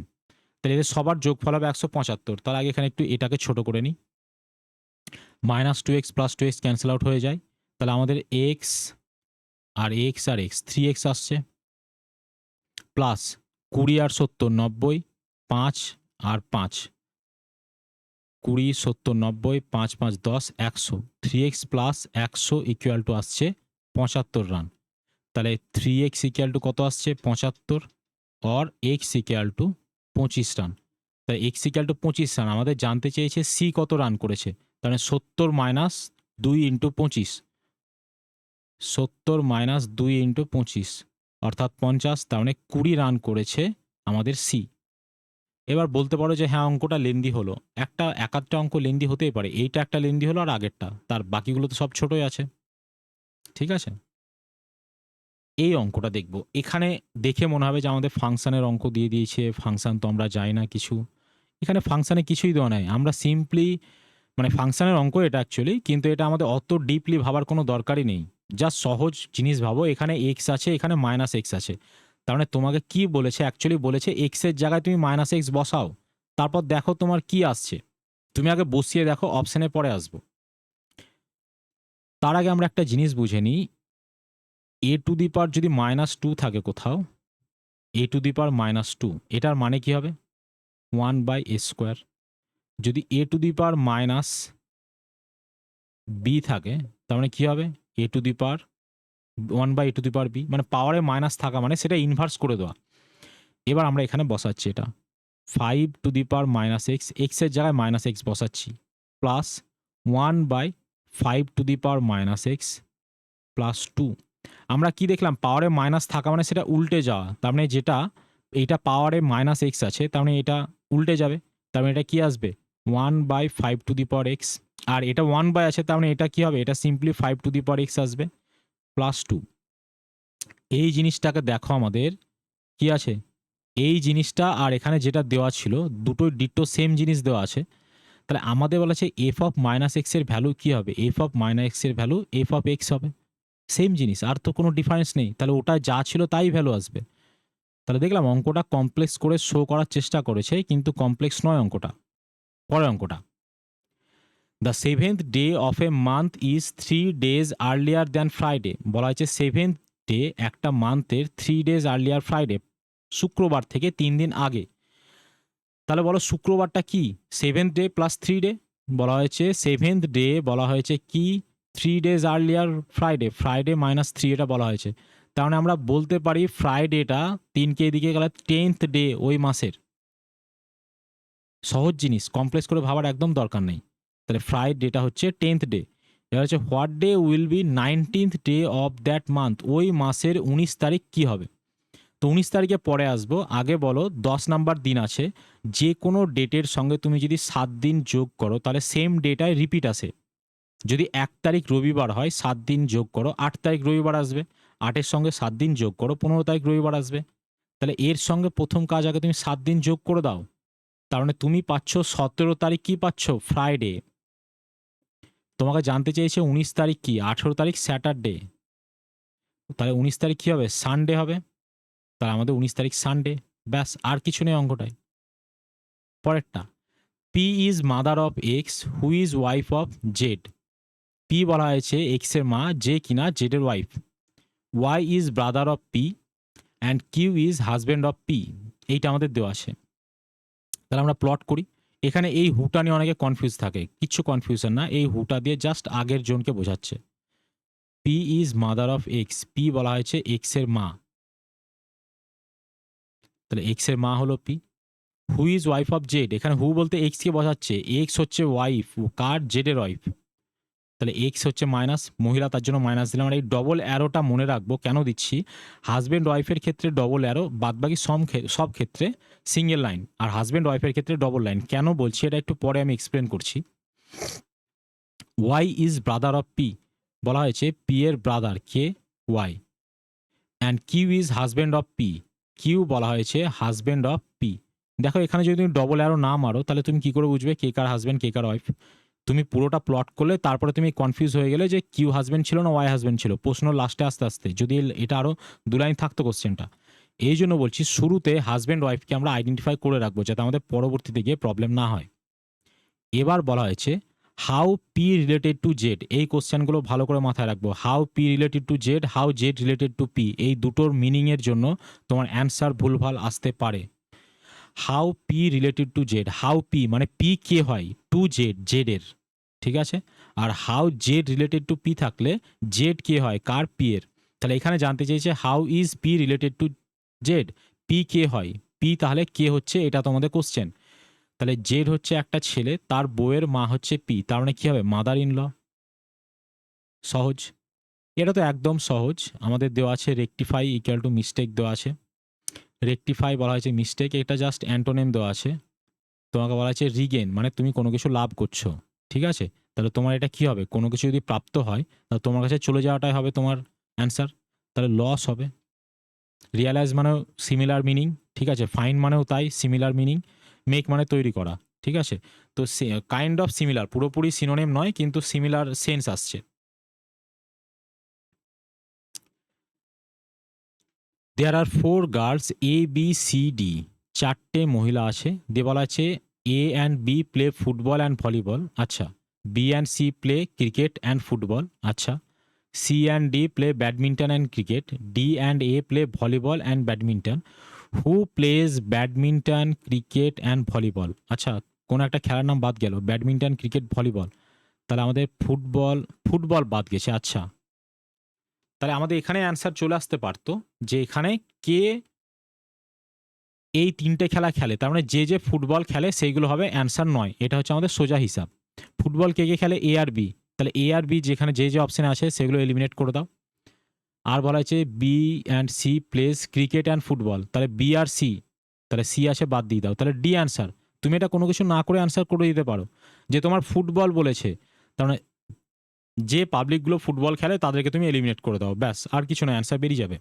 তাহলে এদের সবার যোগফল হবে 175। তার আগে এখানে একটু এটাকে ছোট করে নিই, minus 2x plus 2x cancel out হয়ে যায়, তাহলে আমাদের এক্স আর এক্স আর এক্স 3x আসছে, প্লাস 20 আর 70 90, 5 আর 5 20 70 90, 5 5 10 100, 3x প্লাস 100 ইকুয়াল টু আসছে 75 রান। তাহলে 3x ইকুয়াল টু কত আসছে 75, or x equal to 25 run. তাই x ইকুয়াল টু 25 রান। আমাদের জানতে চেয়েছে সি কত রান করেছে, তাহলে 70 মাইনাস 2 ইন্টু 25, 70 মাইনাস 2 ইন্টু 25 অর্থাৎ 50, তার মানে 20 রান করেছে আমাদের সি। এবার বলতে পারো যে হ্যাঁ অঙ্কটা লেন্দি হলো, একটা অঙ্ক লেন্দি হতেই পারে, এইটা একটা লেন্দি হলো আর আগেরটা, তার বাকিগুলো তো সব ছোটই আছে, ঠিক আছে। এই অঙ্কটা দেখব, এখানে দেখে মনে হবে যে আমাদের ফাংশনের অঙ্ক দিয়ে দিয়েছে, ফাংশন তো আমরা যাই না কিছু, এখানে ফাংশনে কিছুই দেওয়া নাই, আমরা সিম্পলি মানে ফাংশনের অঙ্ক এটা অ্যাকচুয়ালি, কিন্তু এটা আমাদের অত ডিপলি ভাবার কোনো দরকারই নেই, জাস্ট সহজ জিনিস ভাবো, এখানে এক্স আছে, এখানে মাইনাস এক্স আছে, তার মানে তোমাকে কি বলেছে, অ্যাকচুয়ালি বলেছে এক্সের জায়গায় তুমি মাইনাস এক্স বসাও, তারপর দেখো তোমার কি আসছে, তুমি আগে বসিয়ে দেখো, অপশানে পরে আসবো। তার আগে আমরা একটা জিনিস বুঝে নিই, এ টু দি পাওয়ার যদি -2 থাকে কোথাও, এ টু দি পাওয়ার -2, এটার মানে কি হবে 1/a²। যদি এ টু দি পাওয়ার -b থাকে, তার মানে কি হবে a to the power 1/a to the power b, মানে পাওয়ারে মাইনাস থাকা মানে সেটা ইনভার্স করে দেওয়া। এবার আমরা এখানে বসাচ্ছি এটা 5 টু দি পাওয়ার -x, এক্সের জায়গায় -x বসাচ্ছি, plus 1/5 two the power -x plus 2। আমরা কি দেখলাম, পাওয়ারে মাইনাস থাকা মানে সেটা উল্টে যাওয়া, তার মানে যেটা এইটা পাওয়ারে -x আছে, তার মানে এটা উল্টে যাবে, তার মানে এটা কি আসবে 1/5 টু দি পাওয়ার x, আর এটা 1 আছে, তার মানে এটা কি হবে, এটা simply 5 two the power x আসবে প্লাস 2। এই জিনিসটাকে দেখো আমাদের কি আছে, এই জিনিসটা আর এখানে যেটা দেওয়া ছিল দুটোই ডিটো সেম জিনিস দেওয়া আছে, তাহলে আমাদের বলা আছে এফ অফ -x এর ভ্যালু কি হবে, এফ অফ -x এর ভ্যালু এফ অফ x হবে, সেম জিনিস, আর তো কোনো ডিফারেন্স নেই, তাহলে ওটা যা ছিল তাই ভ্যালু আসবে। তাহলে দেখলাম অঙ্কটা কমপ্লেক্স করে শো করার চেষ্টা করেছে, কিন্তু কমপ্লেক্স নয় অঙ্কটা। পরের অঙ্কটা, the 7th day of a month is 3 days earlier than Friday. বলা হয়েছে 7th ডে একটা মান্থের 3 days আর্লিয়ার ফ্রাইডে, শুক্রবার থেকে 3 দিন আগে। তাহলে বলো শুক্রবারটা কি 7th ডে প্লাস 3 ডে, বলা হয়েছে 7th ডে বলা হয়েছে কি 3 days আর্লিয়ার ফ্রাইডে, ফ্রাইডে -3 এটা বলা হয়েছে, তার মানে আমরা বলতে পারি ফ্রাইডেটা 3কে এদিকে গেলে 10th ডে ওই মাসের। সহজ জিনিস, কমপ্লেক্স করে ভাবার একদম দরকার নেই। তাহলে ফ্রাইডেটা হচ্ছে 10th ডে। এবার হচ্ছে what day will be 19th day of that month, ওই মাসের 19 তারিখ কি হবে। তো 19 তারিখে পরে আসবো, আগে বলো 10 নাম্বার দিন আছে, যে কোনো ডেটের সঙ্গে তুমি যদি 7 দিন যোগ করো তাহলে সেম ডেটায় রিপিট আসে। যদি 1 তারিখ রবিবার হয় 7 দিন যোগ করো 8 তারিখ রবিবার আসবে, 8-এর সঙ্গে 7 দিন যোগ করো 15 তারিখ রবিবার আসবে। তাহলে এর সঙ্গে প্রথম কাজ আগে তুমি 7 দিন যোগ করে দাও, তার মানে তুমি পাচ্ছ 17 তারিখ কি পাচ্ছ ফ্রাইডে। তোমাকে জানতে চেয়েছে 19 তারিখ কি, 18 তারিখ স্যাটারডে, তাহলে 19 তারিখ কি হবে সানডে হবে, তাহলে আমাদের 19 তারিখ সানডে, ব্যাস আর কিছু নেই অঙ্কটায়। পরেরটা, P is mother of X who is wife of Z. P বলা হয়েছে এক্স এর মা, যে কিনা জেডের wife. Y is brother of P and Q is husband of P, এইটা আমাদের দেওয়া আছে। তাহলে আমরা প্লট করি, এখানে এই হুটা নিয়ে অনেকে কনফিউজ থাকে, কিচ্ছু কনফিউশন না, এই হুটা দিয়ে জাস্ট আগের জনকে বোঝাচ্ছে। P is mother of x, P বলা হয়েছে এক্স এর মা, তাহলে এক্স এর মা হলো P. Who is wife of Z, এখানে হু বলতে এক্স কে বোঝাচ্ছে, এক্স হচ্ছে ওয়াইফ কার, জেডের ওয়াইফ। তাহলে এক্স হচ্ছে মাইনাস, মহিলা তার জন্য মাইনাস দিলাম। আর এই ডবল অ্যারোটা মনে রাখবো কেন দিচ্ছি, হাজব্যান্ড ওয়াইফের ক্ষেত্রে ডবল অ্যারো, বাদবাকি সব ক্ষেত্রে সিঙ্গেল লাইন, আর হাজব্যান্ড ওয়াইফের ক্ষেত্রে ডবল লাইন। কেন বলছি এটা একটু পরে আমি এক্সপ্লেন করছি। Y is brother of P, বলা হয়েছে পি এর ব্রাদার কে Y, and Q is husband of P, Q বলা হয়েছে হাজব্যান্ড অফ পি। দেখো এখানে যদি তুমি ডবল অ্যারো না মারো তাহলে তুমি কি করে বুঝবে কে কার হাজব্যান্ড কে কার ওয়াইফ? তুমি পুরোটা প্লট করলে তারপরে তুমি কনফিউজ হয়ে গেলে যে কিউ হাজব্যান্ড ছিল না ওয়াই হাজব্যান্ড ছিল, প্রশ্ন লাস্টে আস্তে আস্তে যদি এটা আরও 2 লাইন থাকতো কোশ্চেনটা। এই জন্য বলছি শুরুতে হাজব্যান্ড ওয়াইফকে আমরা আইডেন্টিফাই করে রাখবো যাতে আমাদের পরবর্তীতে গিয়ে প্রবলেম না হয়। এবার বলা হয়েছে how P related to Z, এই কোশ্চেনগুলো ভালো করে মাথায় রাখবো। How P related to Z, how Z related to P, এই দুটোর মিনিংয়ের জন্য তোমার অ্যান্সার ভুলভাল আসতে পারে। How P related to Z, how P মানে পি কে হয়, টু জেড জেডের, ঠিক আছে। আর how Z related to P থাকলে জেড কে হয় কার, পি এর। তাহলে এখানে জানতে চেয়েছে how is P related to Z, P কে হয়, পি তাহলে কে হচ্ছে, এটা তোমাদের কোশ্চেন। তাহলে জেড হচ্ছে একটা ছেলে, তার বউয়ের মা হচ্ছে পি, তার মানে কী হবে মাদার ইন ল। সহজ, এটা তো একদম সহজ। আমাদের দেওয়া আছে রেকটিফাই ইকুয়াল টু মিস্টেক দেওয়া আছে। রেকটিফাই বলা হয়েছে মিস্টেক, এটা জাস্ট অ্যান্টোনেম দেওয়া আছে। তোমাকে বলা হয়েছে রিগেন মানে তুমি কোনো কিছু লাভ করছো, ঠিক আছে। তাহলে তোমার এটা কি হবে, কোনো কিছু যদি প্রাপ্ত হয় তাহলে তোমার কাছে চলে যাওয়াটাই হবে তোমার অ্যান্সার, তাহলে লস হবে। রিয়ালাইজ মানেও সিমিলার মিনিং, ঠিক আছে। ফাইন মানেও তাই সিমিলার মিনিং। মেক মানে তৈরি করা, ঠিক আছে। তো কাইন্ড অফ সিমিলার, পুরোপুরি সিনোনিম নয় কিন্তু সিমিলার সেন্স আসছে। দেয়ার আর 4 girls A B C D, 4টে মহিলা আছে, দিয়ে বলা আছে A and B play football and volleyball, আচ্ছা। B and C play cricket and football, আচ্ছা। C and D play badminton and cricket, D and A play volleyball and badminton. Who plays badminton cricket and volleyball, আচ্ছা। কোনো একটা খেলার নাম বাদ গেল, ব্যাডমিন্টন ক্রিকেট ভলিবল, তাহলে আমাদের ফুটবল বাদ গেছে, আচ্ছা। তাহলে আমাদের এখানে অ্যান্সার চলে আসতে পারতো যে এখানে কে এই 3টে খেলা খেলে, তার মানে যে যে ফুটবল খেলে সেইগুলো হবে অ্যান্সার নয়, এটা হচ্ছে আমাদের সোজা হিসাব। ফুটবল কে কে খেলে, এ আর বি, তাহলে এ আর বি যেখানে যে যে অপশানে আছে সেগুলো এলিমিনেট করে দাও। আর বলা হয়েছে B and C plays cricket and football, তাহলে বি আর সি, তাহলে সি আসে বাদ দিয়ে দাও, তাহলে ডি অ্যান্সার। তুমি এটা কোনো কিছু না করে অ্যান্সার করে দিতে পারো যে তোমার ফুটবল বলেছে, তার মানে যে পাবলিকগুলো ফুটবল খেলে তাদেরকে তুমি এলিমিনেট করে দাও, ব্যাস আর কিছু না, অ্যান্সার বেরিয়ে যাবে।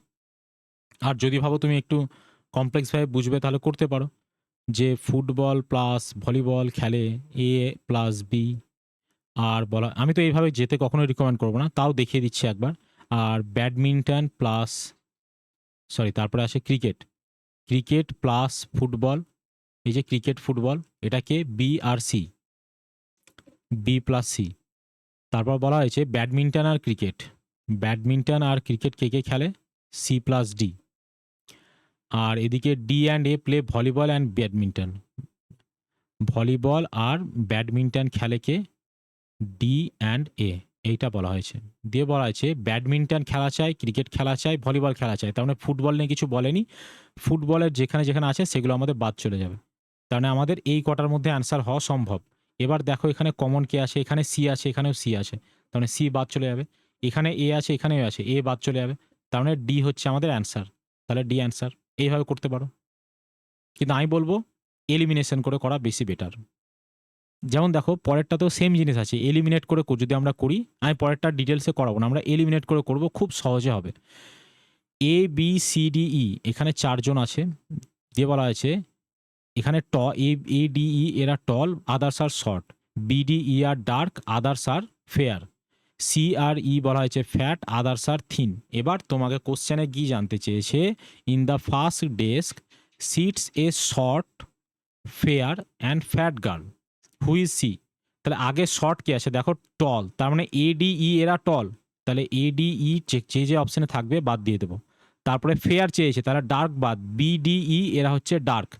আর যদি ভাবো তুমি একটু কমপ্লেক্সভাবে বুঝবে তাহলে করতে পারো যে ফুটবল প্লাস ভলিবল খেলে এ প্লাস বি। আর বলা, আমি তো এইভাবে যেতে কখনোই রিকমেন্ড করবো না, তাও দেখিয়ে দিচ্ছি একবার। আর ব্যাডমিন্টন প্লাস, সরি তারপরে আসে ক্রিকেট প্লাস ফুটবল, এই যে ক্রিকেট ফুটবল এটাকে বি আর সি, বি প্লাস সি। তারপর বলা হয়েছে ব্যাডমিন্টন আর ক্রিকেট কে কে খেলে, সি প্লাস ডি। আর এদিকে D and A play volleyball and badminton, volleyball আর ব্যাডমিন্টন খেলে কে, ডি অ্যান্ড এ, এইটা বলা হয়েছে। দিয়ে বলা হয়েছে ব্যাডমিন্টন খেলা চাই, ক্রিকেট খেলা চাই, ভলিবল খেলা চাই, তার মানে ফুটবল নিয়ে কিছু বলেনি। ফুটবলের যেখানে যেখানে আছে সেগুলো আমাদের বাদ চলে যাবে, তার মানে আমাদের এই কটার মধ্যে অ্যান্সার হওয়া সম্ভব। এবার দেখো এখানে কমন কে আছে, এখানে সি আছে, এখানেও সি আছে, তার মানে সি বাদ চলে যাবে। এখানে এ আছে, এখানেও আছে, এ বাদ চলে যাবে, তার মানে ডি হচ্ছে আমাদের অ্যান্সার, তাহলে ডি অ্যান্সার। এইভাবে করতে পারো, কিন্তু আমি বলবো এলিমিনেশন করে করা বেশি বেটার। যেমন দেখো পরেরটাতেও সেম জিনিস আছে, এলিমিনেট করে যদি আমরা করি, আমি পরেরটা ডিটেলসে করাবো না, আমরা এলিমিনেট করে করব, খুব সহজে হবে। এ বি সি ডি ই, এখানে 4জন আছে, দিয়ে বলা হয়েছে এখানে এ ডি ই এরা টল, আদার্স আর শর্ট, বি ডি ই আর ডার্ক, আদার্স আর ফেয়ার, সি আর ই বলা হয়েছে ফ্যাট, আদার্স আর থিন। এবার তোমাকে কোশ্চেনে গিয়ে জানতে চেয়েছে in the first desk sits a short fair and fat girl, who is C. তাহলে আগে শর্ট কে আছে দেখো, টল, তার মানে এডিই এরা টল, তাহলে এডিই যে অপশানে থাকবে বাদ দিয়ে দেবো। তারপরে ফেয়ার চেয়েছে, তাহলে ডার্ক বাদ, বিডিই এরা হচ্ছে ডার্ক,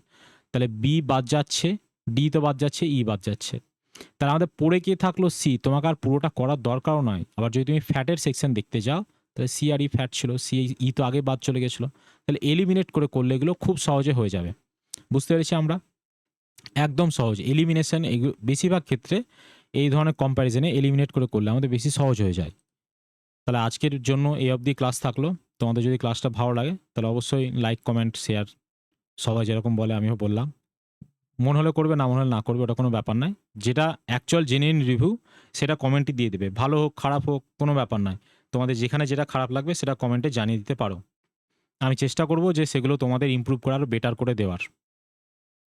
তাহলে বি বাদ যাচ্ছে, ডি তো বাদ যাচ্ছে, ই বাদ যাচ্ছে। তাহলে আমাদের পড়ে কে থাকলো, সি, তোমাকে আর পুরোটা করার দরকারও নয়। আবার যদি তুমি ফ্যাটের সেকশন দেখতে যাও তাহলে সি আর ই ফ্যাট ছিল, সি ই তো আগে বাদ চলে গেছিলো, তাহলে এলিমিনেট করে করলে এগুলো খুব সহজে হয়ে যাবে। বুঝতে পেরেছি আমরা, একদম সহজ এলিমিনেশন, বেশিরভাগ ক্ষেত্রে এই ধরনের কম্প্যারিজনে এলিমিনেট করে করলে আমাদের বেশি সহজ হয়ে যায়। তাহলে আজকের জন্য এই অবধি ক্লাস থাকলো। তোমাদের যদি ক্লাসটা ভালো লাগে তাহলে অবশ্যই লাইক, কমেন্ট, শেয়ার সবাই যেরকম বলে আমিও বললাম। মন হলে করবে, না মন হলে না করবে, ওটা কোনো ব্যাপার নয়। যেটা অ্যাকচুয়াল জেনুইন রিভিউ সেটা কমেন্টে দিয়ে দেবে। ভালো হোক, খারাপ হোক, কোনো ব্যাপার নয়। তোমাদের যেখানে যেটা খারাপ লাগবে সেটা কমেন্টে জানিয়ে দিতে পারো। আমি চেষ্টা করব যে সেগুলো তোমাদের ইমপ্রুভ করার, বেটার করে দেওয়ার।